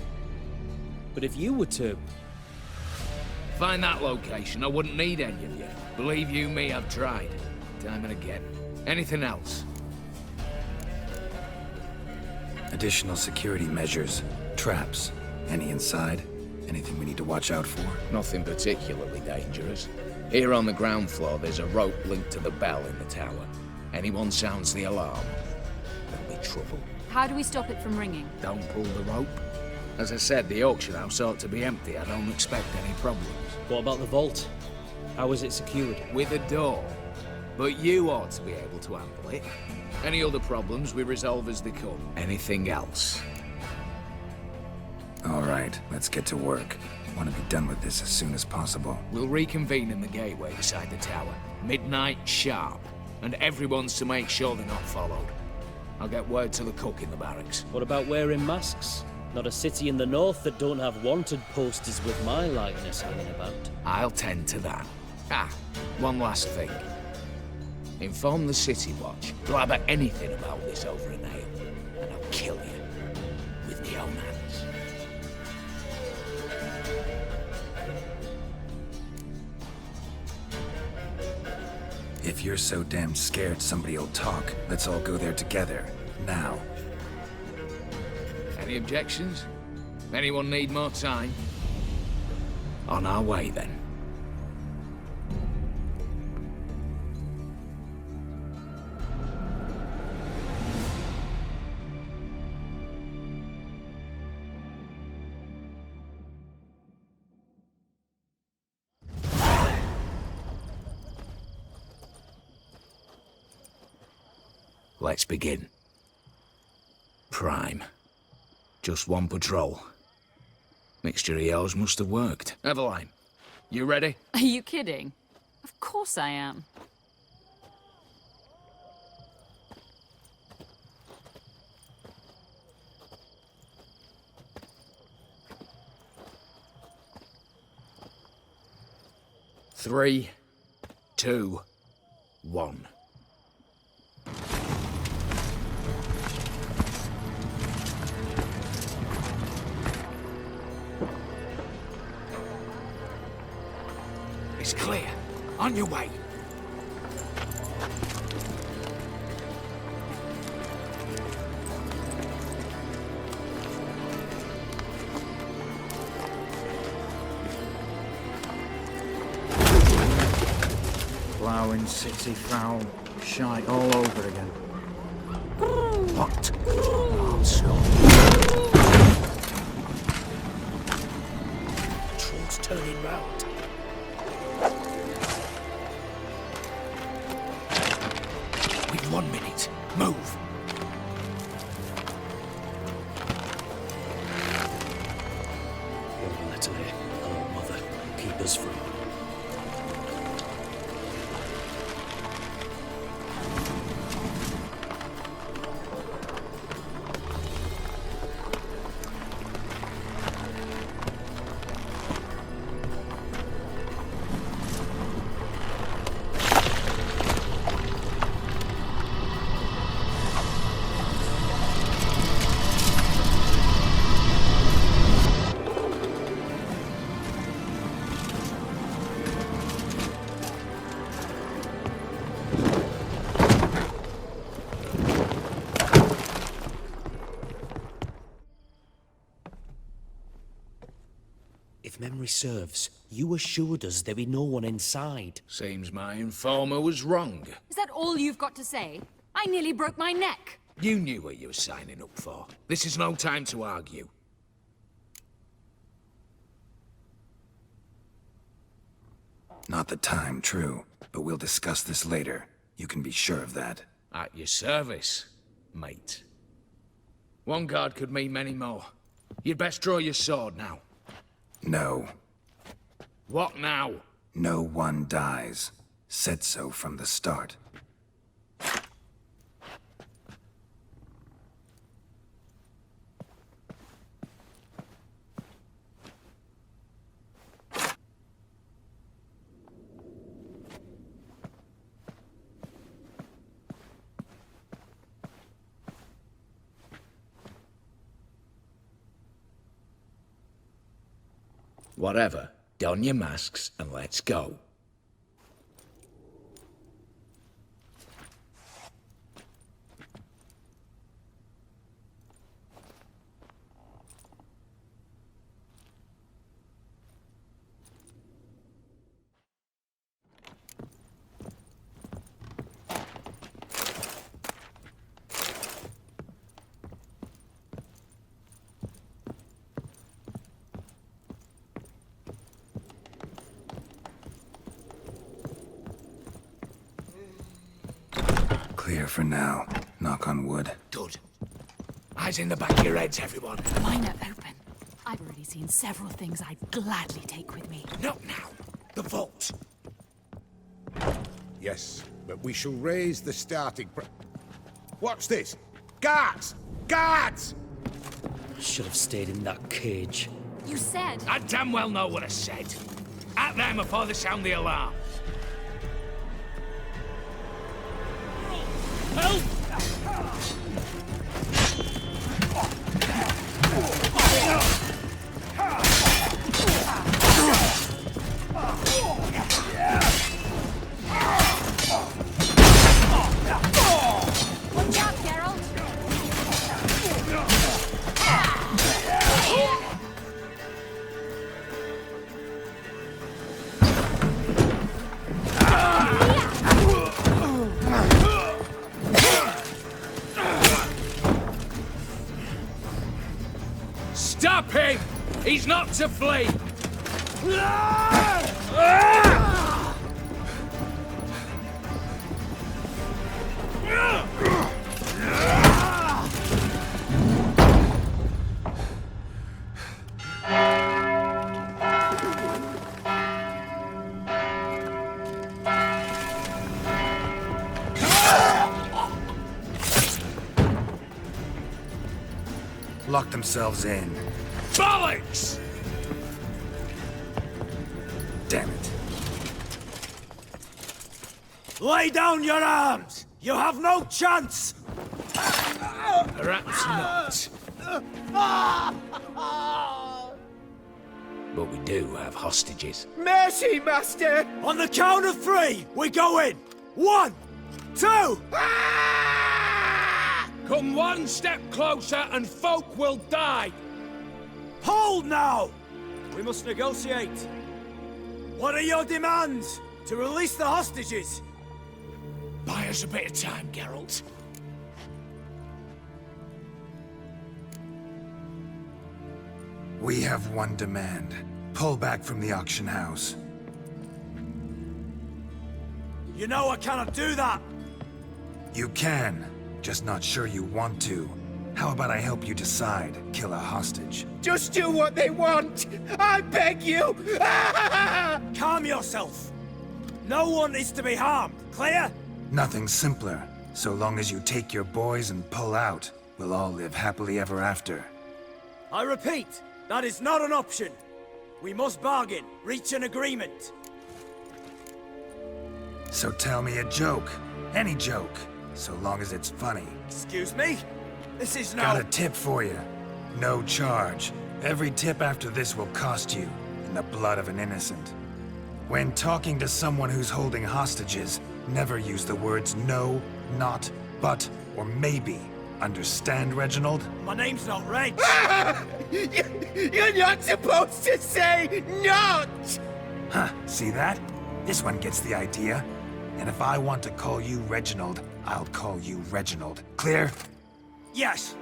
But if you were to... find that location, I wouldn't need any of you. Believe you me, I've tried. Time and again. Anything else? Additional security measures. Traps. Any inside? Anything we need to watch out for? Nothing particularly dangerous. Here on the ground floor, there's a rope linked to the bell in the tower. Anyone sounds the alarm, there'll be trouble. How do we stop it from ringing? Don't pull the rope. As I said, the auction house ought to be empty. I don't expect any problems. What about the vault? How was it secured? With a door. But you ought to be able to handle it. Any other problems we resolve as they come. Anything else? All right, let's get to work. Want to be done with this as soon as possible. We'll reconvene in the gateway beside the tower. Midnight sharp. And everyone's to make sure they're not followed. I'll get word to the cook in the barracks. What about wearing masks? Not a city in the north that don't have wanted posters with my likeness hanging about. I'll tend to that. Ah, one last thing. Inform the City Watch. Blabber anything about this over a nail, and I'll kill you with my own hands. If you're so damn scared somebody'll talk, let's all go there together. Now. Any objections? Anyone need more time? On our way, then. Let's begin. Prime. Just one patrol. Mixture of yours must have worked. Eveline, you ready? Are you kidding? Of course I am. Three, two, one. It's clear. On your way. Ploughing city foul. Shite all over again. What? Armstrong. Troll's turning round. We've 1 minute. Move. Don't let her, oh mother, keep us free. If memory serves, you assured us there be no one inside. Seems my informer was wrong. Is that all you've got to say? I nearly broke my neck. You knew what you were signing up for. This is no time to argue. Not the time, true. But we'll discuss this later. You can be sure of that. At your service, mate. One guard could mean many more. You'd best draw your sword now. No. What now? No one dies. Said so from the start. Whatever. Don your masks and let's go. Clear for now. Knock on wood. Good. Eyes in the back of your heads, everyone. Mine are open. I've already seen several things I'd gladly take with me. Not now. The vault. Yes, but we shall raise the starting Watch this! Guards! Guards! Should have stayed in that cage. You said... I damn well know what I said. At them before they sound the alarm. Help! Watch out, Geralt! Stop him! He's not to flee! Lock themselves in. Bollocks! Damn it. Lay down your arms! You have no chance! Perhaps not. But we do have hostages. Mercy, Master! On the count of 3, we go in! 1, 2... Come one step closer and folk will die! Hold now! We must negotiate. What are your demands? To release the hostages? Buy us a bit of time, Geralt. We have one demand. Pull back from the auction house. You know I cannot do that! You can. Just not sure you want to. How about I help you decide? Kill a hostage. Just do what they want! I beg you! Calm yourself! No one is to be harmed, clear? Nothing simpler. So long as you take your boys and pull out, we'll all live happily ever after. I repeat, that is not an option. We must bargain, reach an agreement. So tell me a joke. Any joke. So long as it's funny. Excuse me? This is no... Got a tip for you. No charge. Every tip after this will cost you, in the blood of an innocent. When talking to someone who's holding hostages, never use the words no, not, but, or maybe. Understand, Reginald? My name's not Reg. You're not supposed to say not! Huh, see that? This one gets the idea. And if I want to call you Reginald, I'll call you Reginald. Clear? Yes.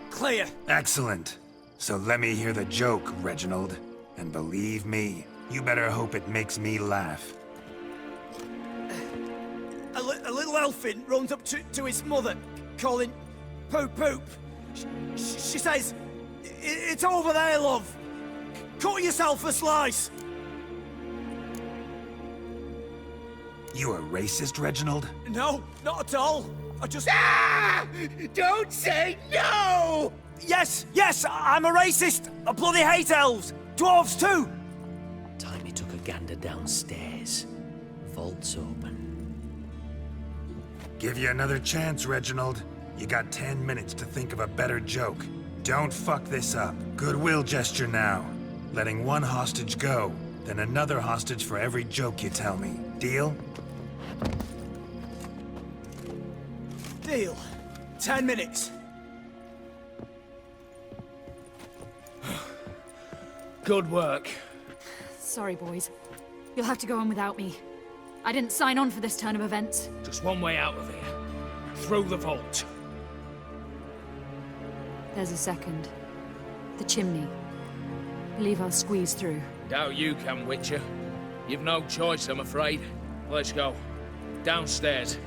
Clear. Excellent. So let me hear the joke, Reginald. And believe me, you better hope it makes me laugh. A little elfin runs up to his mother, calling Poop Poop. She says, "It's over there, love. Cut yourself a slice." You a racist, Reginald? No, not at all. I just... Ah! Don't say no! Yes, I'm a racist. I bloody hate elves. Dwarves too. Time he took a gander downstairs. Vault's open. Give you another chance, Reginald. You got 10 minutes to think of a better joke. Don't fuck this up. Goodwill gesture now. Letting one hostage go, then another hostage for every joke you tell me. Deal? Deal. 10 minutes. Good work. Sorry, boys. You'll have to go on without me. I didn't sign on for this turn of events. Just one way out of here. Through the vault. There's a second. The chimney. Believe I'll squeeze through. Doubt you can, Witcher. You've no choice, I'm afraid. Let's go. Downstairs.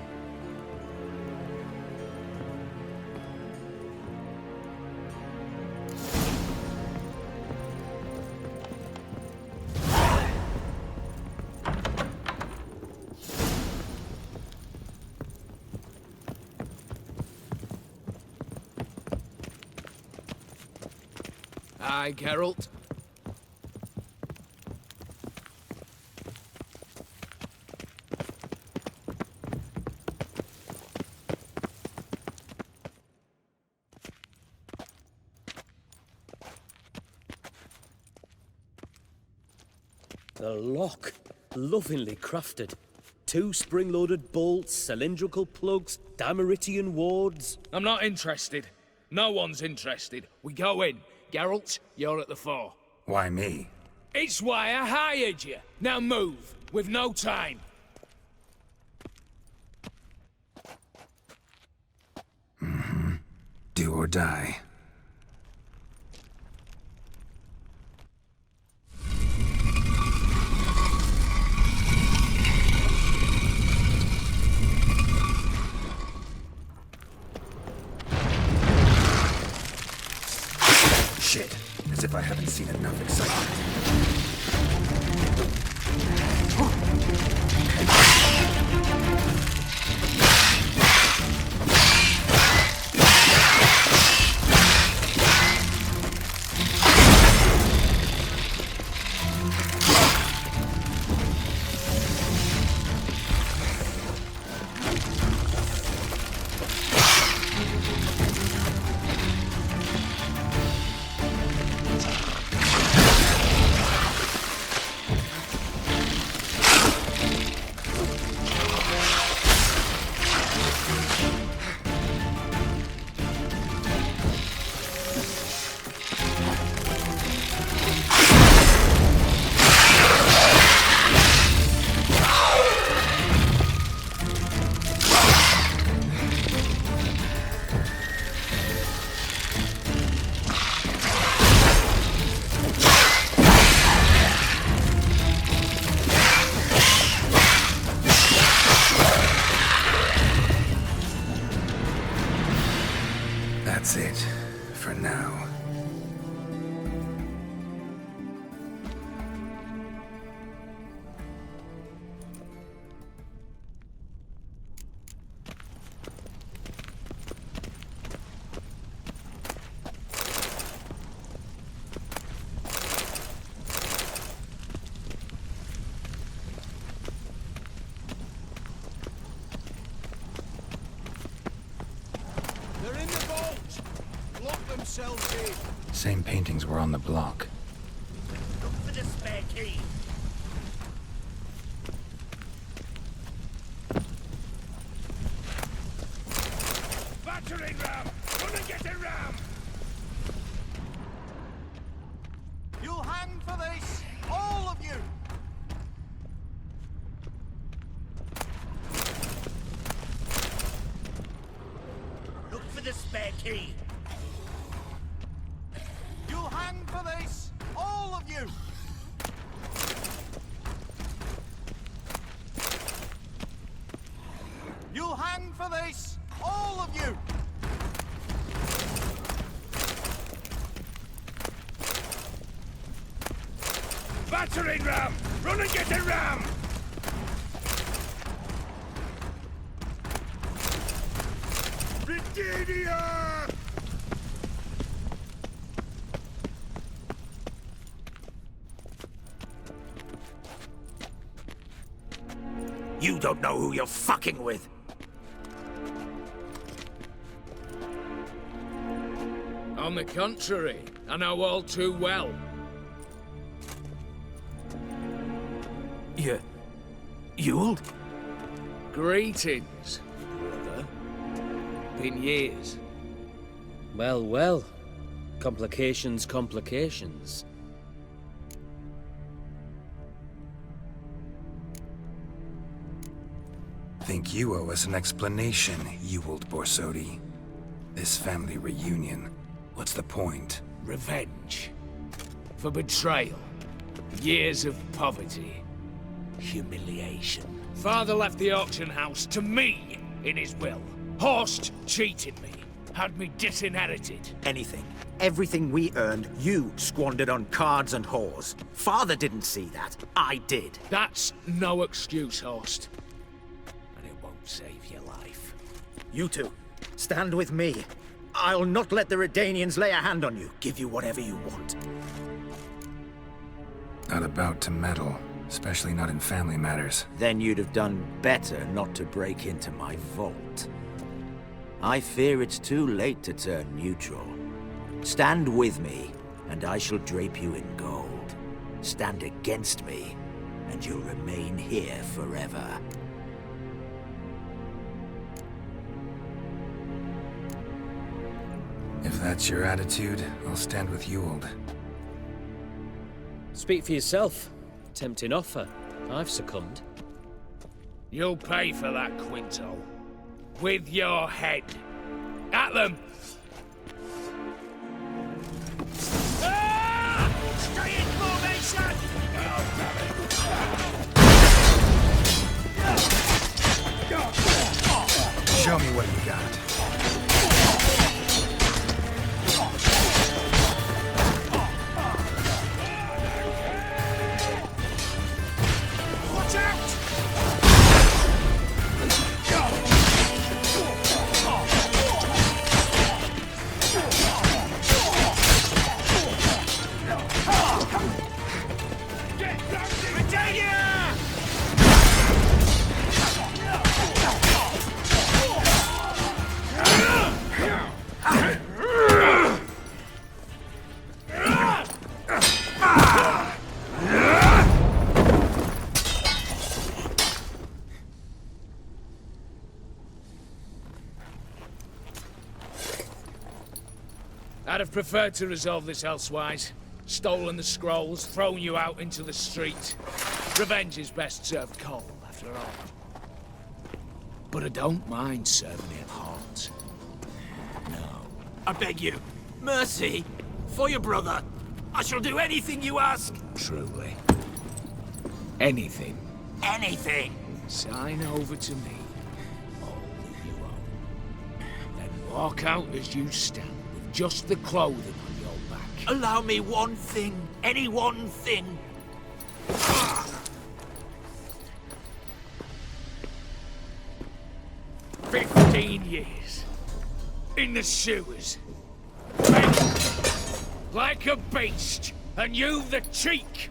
Aye, Geralt. The lock. Lovingly crafted. 2 spring-loaded bolts, cylindrical plugs, Dameritian wards. I'm not interested. No one's interested. We go in. Geralt, you're at the fore. Why me? It's why I hired you. Now move. We've no time. Do or die. Shit. As if I haven't seen enough excitement. That's it, for now. They're in the vault! Lock themselves in! Same paintings were on the block. Look for the spare key! Battering ram! Gonna get a ram! You'll hang for this! All of you! Look for the spare key! You'll hang for this! All of you! You'll hang for this! All of you! Battering ram! Run and get a ram! Britannia! You don't know who you're fucking with! On the contrary, I know all too well. You old? Greetings, brother. Been years. Well, well. Complications, complications. Think you owe us an explanation, you old Borsodi. This family reunion, what's the point? Revenge. For betrayal. Years of poverty. Humiliation. Father left the auction house to me in his will. Horst cheated me. Had me disinherited. Anything. Everything we earned, you squandered on cards and whores. Father didn't see that. I did. That's no excuse, Horst. And it won't save your life. You two, stand with me. I'll not let the Redanians lay a hand on you. Give you whatever you want. Not about to meddle, especially not in family matters. Then you'd have done better not to break into my vault. I fear it's too late to turn neutral. Stand with me, and I shall drape you in gold. Stand against me, and you'll remain here forever. If that's your attitude, I'll stand with Ewald. Speak for yourself. Tempting offer. I've succumbed. You'll pay for that, Quinto. With your head. At them! Stay in formation! Show me what you got. Watch out! I'd have preferred to resolve this elsewise. Stolen the scrolls, thrown you out into the street. Revenge is best served cold, after all. But I don't mind serving it hot. No. I beg you. Mercy. For your brother. I shall do anything you ask. Truly. Anything. Anything. Sign over to me. All that you own. Then walk out as you stand, with just the clothing on your back. Allow me one thing. Any one thing. 15 years. In the sewers. Fed like a beast. And you've the cheek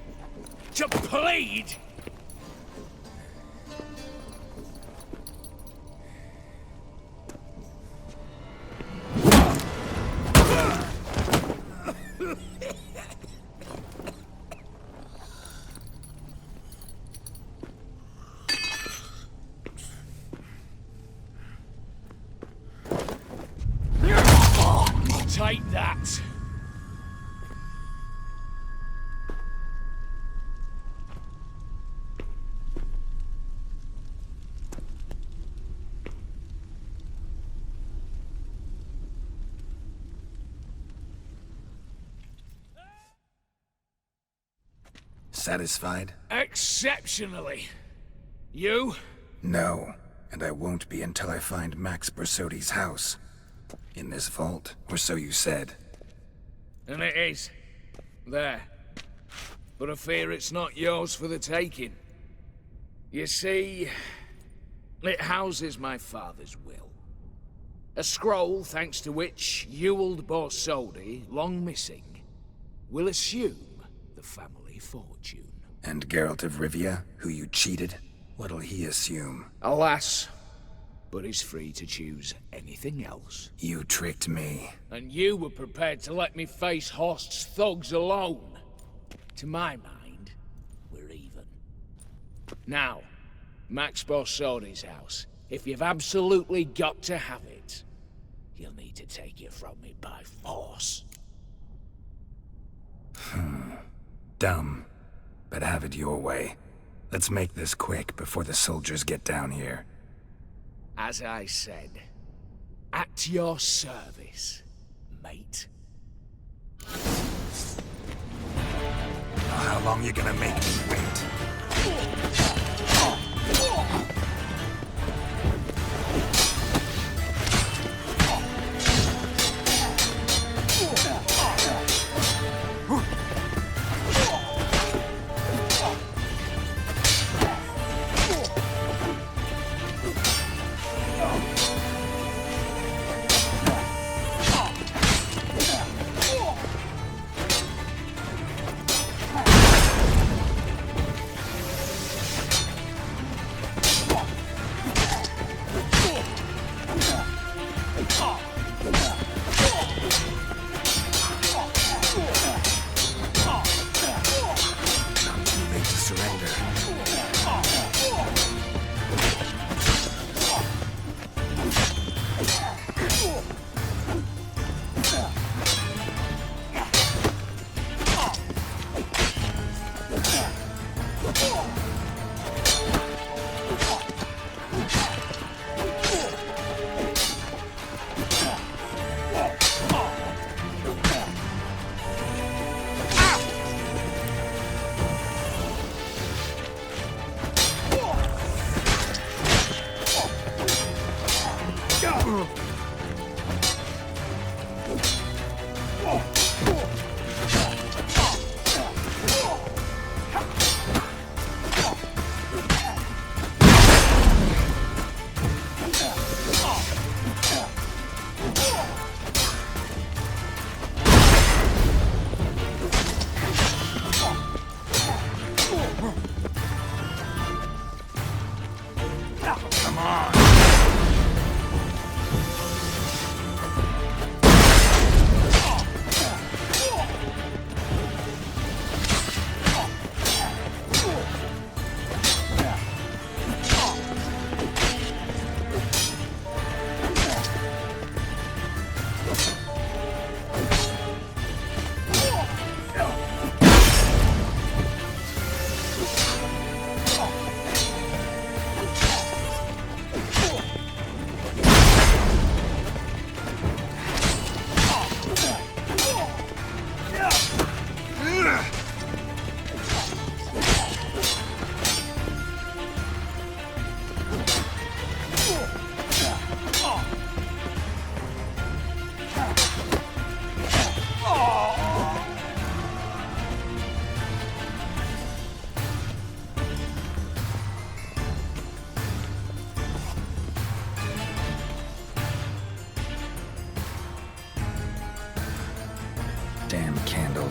to plead. Take that. Satisfied? Exceptionally. You? No, and I won't be until I find Max Bersodi's house. In this vault, or so you said. And it is. There. But I fear it's not yours for the taking. You see, it houses my father's will. A scroll thanks to which Ewald Bersodi, long missing, will assume the family fortune. And Geralt of Rivia, who you cheated? What'll he assume? Alas, but he's free to choose anything else. You tricked me. And you were prepared to let me face Horst's thugs alone. To my mind, we're even. Now, Max Bersodi's house. If you've absolutely got to have it, you'll need to take it from me by force. Dumb. But have it your way. Let's make this quick before the soldiers get down here. As I said, at your service, mate. How long you gonna make me wait?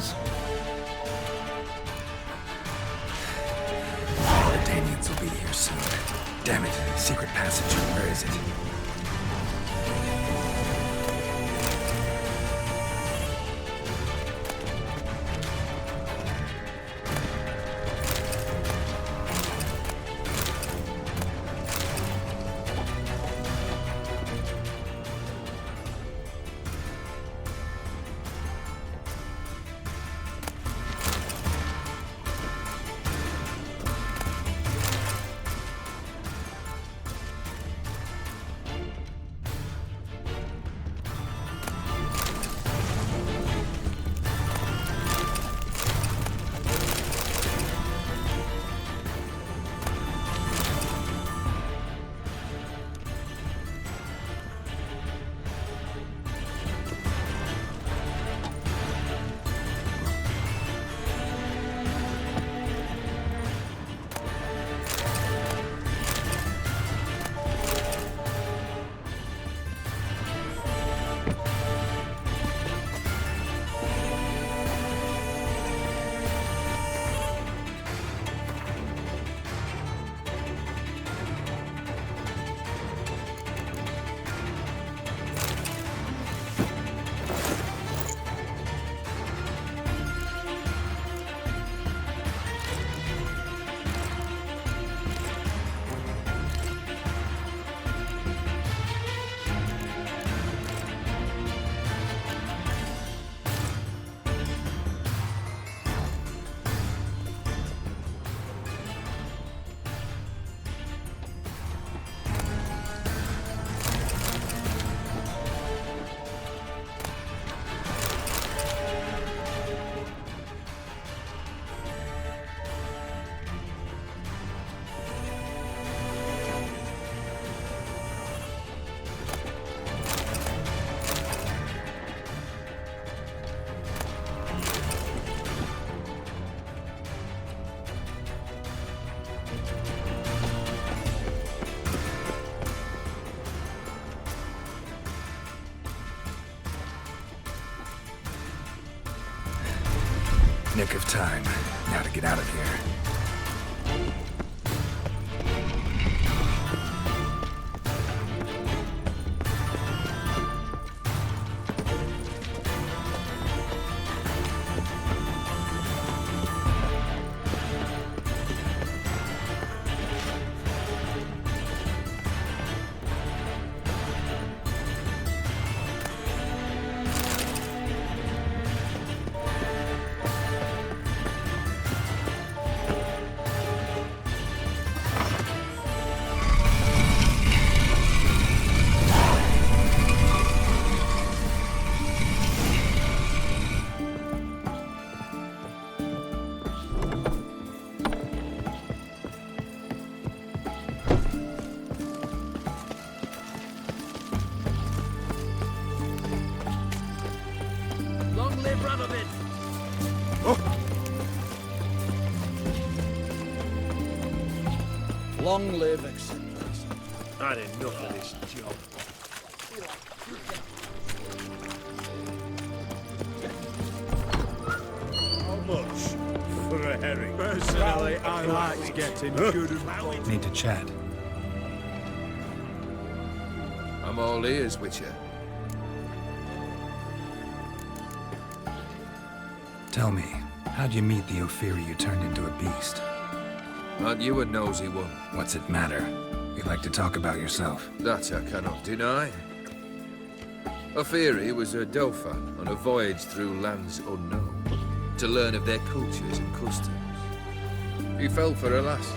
tunnels. The Danians will be here soon. Damn it, secret passage. Where is it? Nick of time. Now to get out of here. Long live eccentrics. Had enough of this job. How much for a herring? Personally, I like getting good and Need to chat. I'm all ears, Witcher. Tell me, how'd you meet the Ophiri you turned into a beast? Aren't you a nosy one? What's it matter? You like to talk about yourself. That I cannot deny. Ophiri was a dauphin on a voyage through lands unknown, to learn of their cultures and customs. He fell for a lass.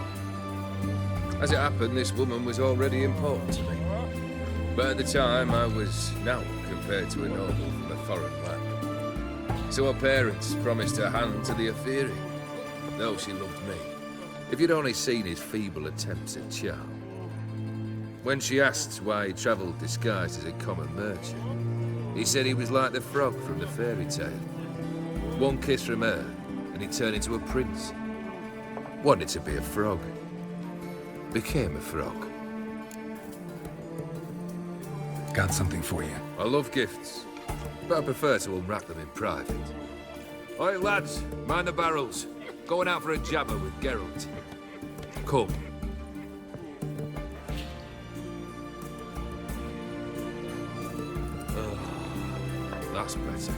As it happened, this woman was already important to me. But at the time, I was naught compared to a noble from a foreign land. So her parents promised her hand to the Ophiri, though she loved me. If you'd only seen his feeble attempts at charm. When she asked why he travelled disguised as a common merchant, he said he was like the frog from the fairy tale. One kiss from her, and he turned into a prince. Wanted to be a frog. Became a frog. Got something for you. I love gifts, but I prefer to unwrap them in private. Oi, lads, mind the barrels. Going out for a jabber with Geralt. Come. That's better.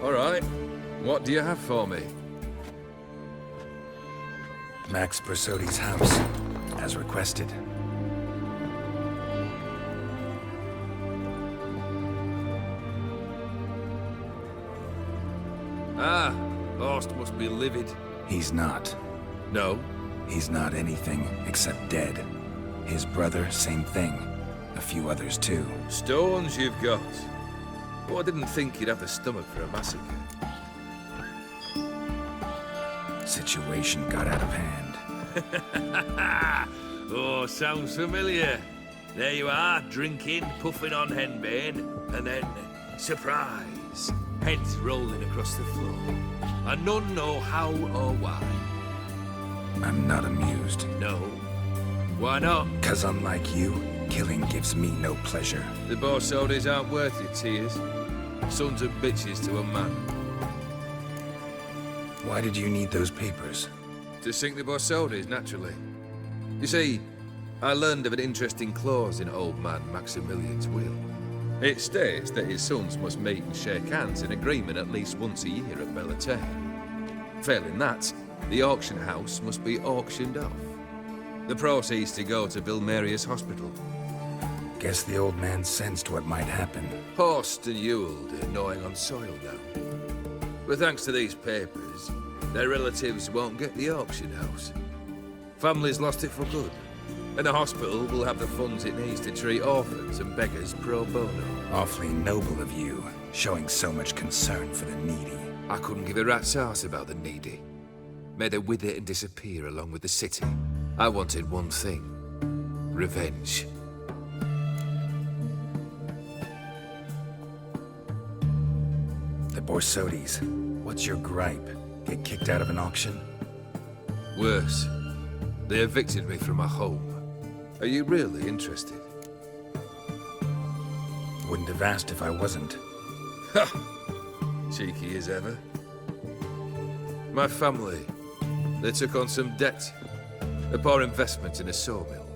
All right. What do you have for me? Max Bersodi's house, as requested. Ah, Horst must be livid. He's not. No? He's not anything except dead. His brother, same thing. A few others too. Stones you've got. Oh, I didn't think you'd have the stomach for a massacre. Situation got out of hand. Oh, sounds familiar. There you are, drinking, puffing on henbane, and then, surprise, heads rolling across the floor. And none know how or why. I'm not amused. No. Why not? 'Cause unlike you, killing gives me no pleasure. The Borsodis aren't worth your tears. Sons of bitches to a man. Why did you need those papers? To sink the Borsodis, naturally. You see, I learned of an interesting clause in old man Maximilian's will. It states that his sons must meet and shake hands in agreement at least once a year at Bellatane. Failing that, the auction house must be auctioned off. The proceeds to go to Vilmerius Hospital. Guess the old man sensed what might happen. Horst and Ewald are gnawing on soil now. But thanks to these papers, their relatives won't get the auction house. Families lost it for good. And the hospital will have the funds it needs to treat orphans and beggars pro bono. Awfully noble of you, showing so much concern for the needy. I couldn't give a rat's ass about the needy. May they wither and disappear along with the city. I wanted one thing. Revenge. The Borsodis. What's your gripe? Get kicked out of an auction? Worse. They evicted me from my home. Are you really interested? Wouldn't have asked if I wasn't. Ha! Cheeky as ever. My family, they took on some debt. A poor investment in a sawmill.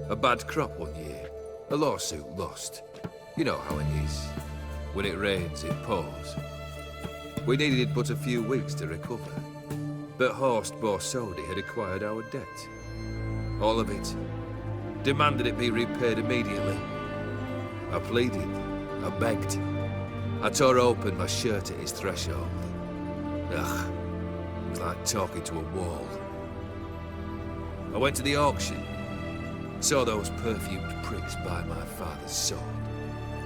A bad crop one year. A lawsuit lost. You know how it is. When it rains, it pours. We needed but a few weeks to recover. But Horst Borsodi had acquired our debt. All of it. Demanded it be repaid immediately. I pleaded. I begged. I tore open my shirt at his threshold. Ugh. It was like talking to a wall. I went to the auction. Saw those perfumed pricks buy my father's sword.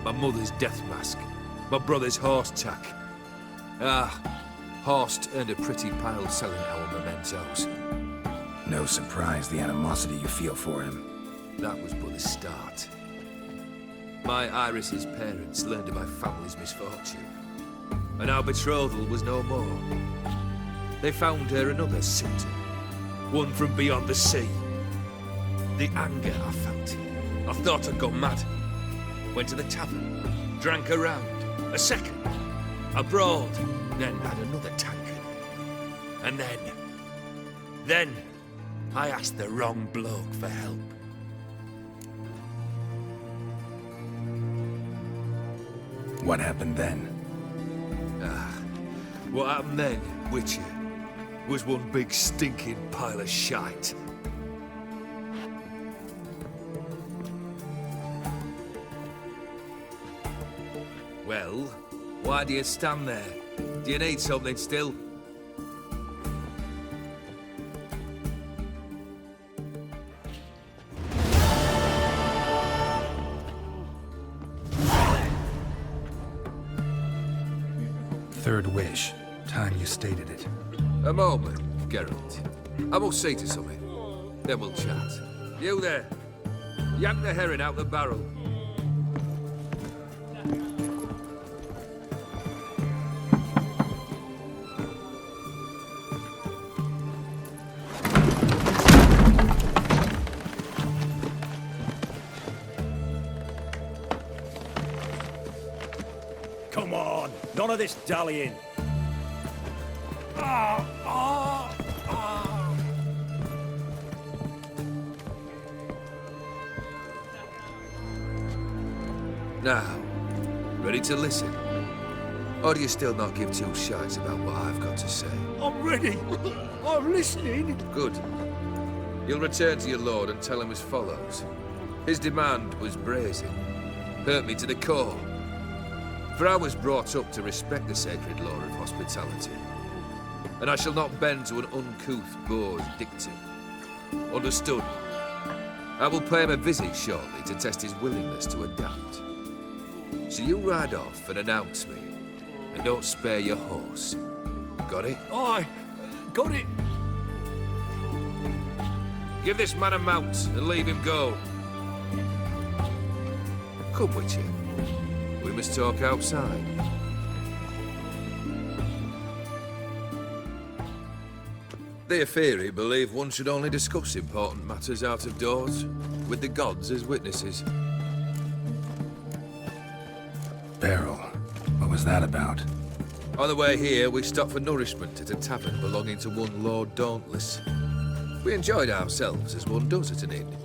My mother's death mask. My brother's horse tack. Ah, Horst earned a pretty pile selling our mementos. No surprise the animosity you feel for him. That was but the start. My Iris's parents learned of my family's misfortune, and our betrothal was no more. They found her another suitor, one from beyond the sea. The anger I felt, I thought I'd gone mad. Went to the tavern, drank a round, a second, abroad, then had another tankard. And then, I asked the wrong bloke for help. What happened then? What happened then, Witcher, was one big stinking pile of shite. Well, why do you stand there? Do you need something still? Third wish. Time you stated it. A moment, Geralt. I must see to something. Then we'll chat. You there. Yank the herring out the barrel. Come on, none of this dallying. Now, ready to listen? Or do you still not give two shites about what I've got to say? I'm ready. I'm listening. Good. You'll return to your lord and tell him as follows. His demand was brazen. Hurt me to the core. For I was brought up to respect the sacred law of hospitality. And I shall not bend to an uncouth boor's dictum. Understood? I will pay him a visit shortly to test his willingness to adapt. So you ride off and announce me. And don't spare your horse. Got it? Aye, got it. Give this man a mount and leave him go. Come with you. We must talk outside. The Aetheri believe one should only discuss important matters out of doors, with the gods as witnesses. Beryl, what was that about? On the way here, we stopped for nourishment at a tavern belonging to one Lord Dauntless. We enjoyed ourselves as one does at an inn,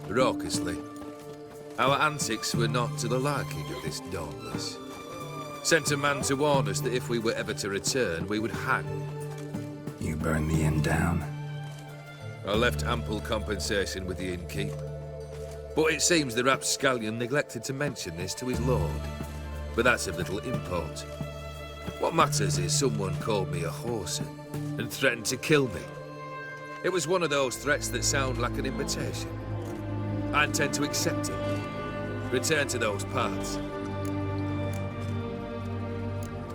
raucously. Our antics were not to the liking of this Dauntless. Sent a man to warn us that if we were ever to return, we would hang. You burned the inn down? I left ample compensation with the innkeep. But it seems the rapscallion neglected to mention this to his lord. But that's of little import. What matters is someone called me a whoreson and threatened to kill me. It was one of those threats that sound like an invitation. I intend to accept it. Return to those parts.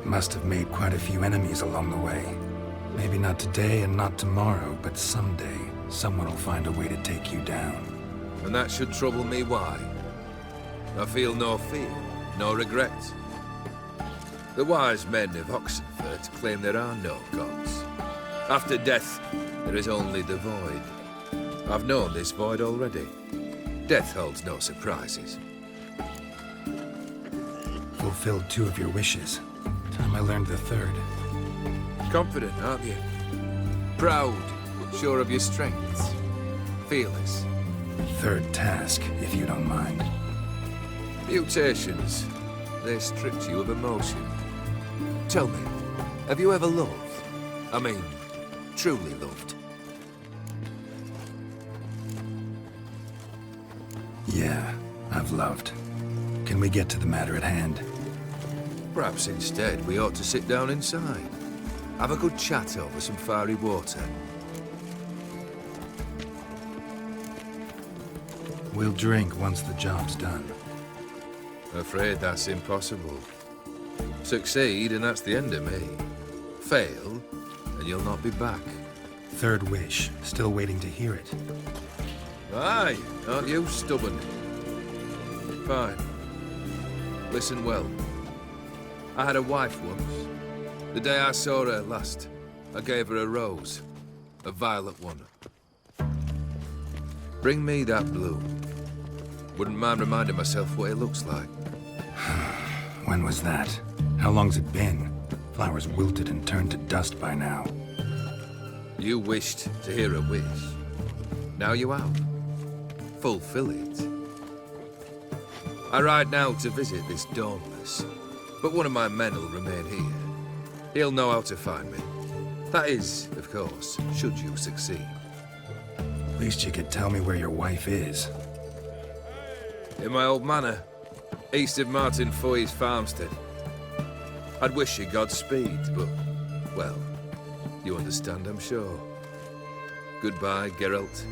Must have made quite a few enemies along the way. Maybe not today and not tomorrow, but someday, someone will find a way to take you down. And that should trouble me why? I feel no fear, no regret. The wise men of Oxenfurt claim there are no gods. After death, there is only the void. I've known this void already. Death holds no surprises. Fulfilled 2 of your wishes. Time I learned the 3rd. Confident, aren't you? Proud, sure of your strengths. Fearless. 3rd task, if you don't mind. Mutations. They strip you of emotion. Tell me, have you ever loved? I mean, truly loved? Yeah, I've loved. Can we get to the matter at hand? Perhaps instead we ought to sit down inside. Have a good chat over some fiery water. We'll drink once the job's done. Afraid that's impossible. Succeed, and that's the end of me. Fail, and you'll not be back. 3rd wish. Still waiting to hear it. Aye, aren't you stubborn? Fine. Listen well. I had a wife once. The day I saw her last, I gave her a rose. A violet one. Bring me that bloom. Wouldn't mind reminding myself what it looks like. When was that? How long's it been? Flowers wilted and turned to dust by now. You wished to hear a wish. Now you have. Fulfill it. I ride now to visit this Dauntless, but one of my men will remain here. He'll know how to find me. That is, of course, should you succeed. At least you could tell me where your wife is. In my old manor, east of Martin Foy's farmstead. I'd wish you Godspeed, but, well, you understand, I'm sure. Goodbye, Geralt.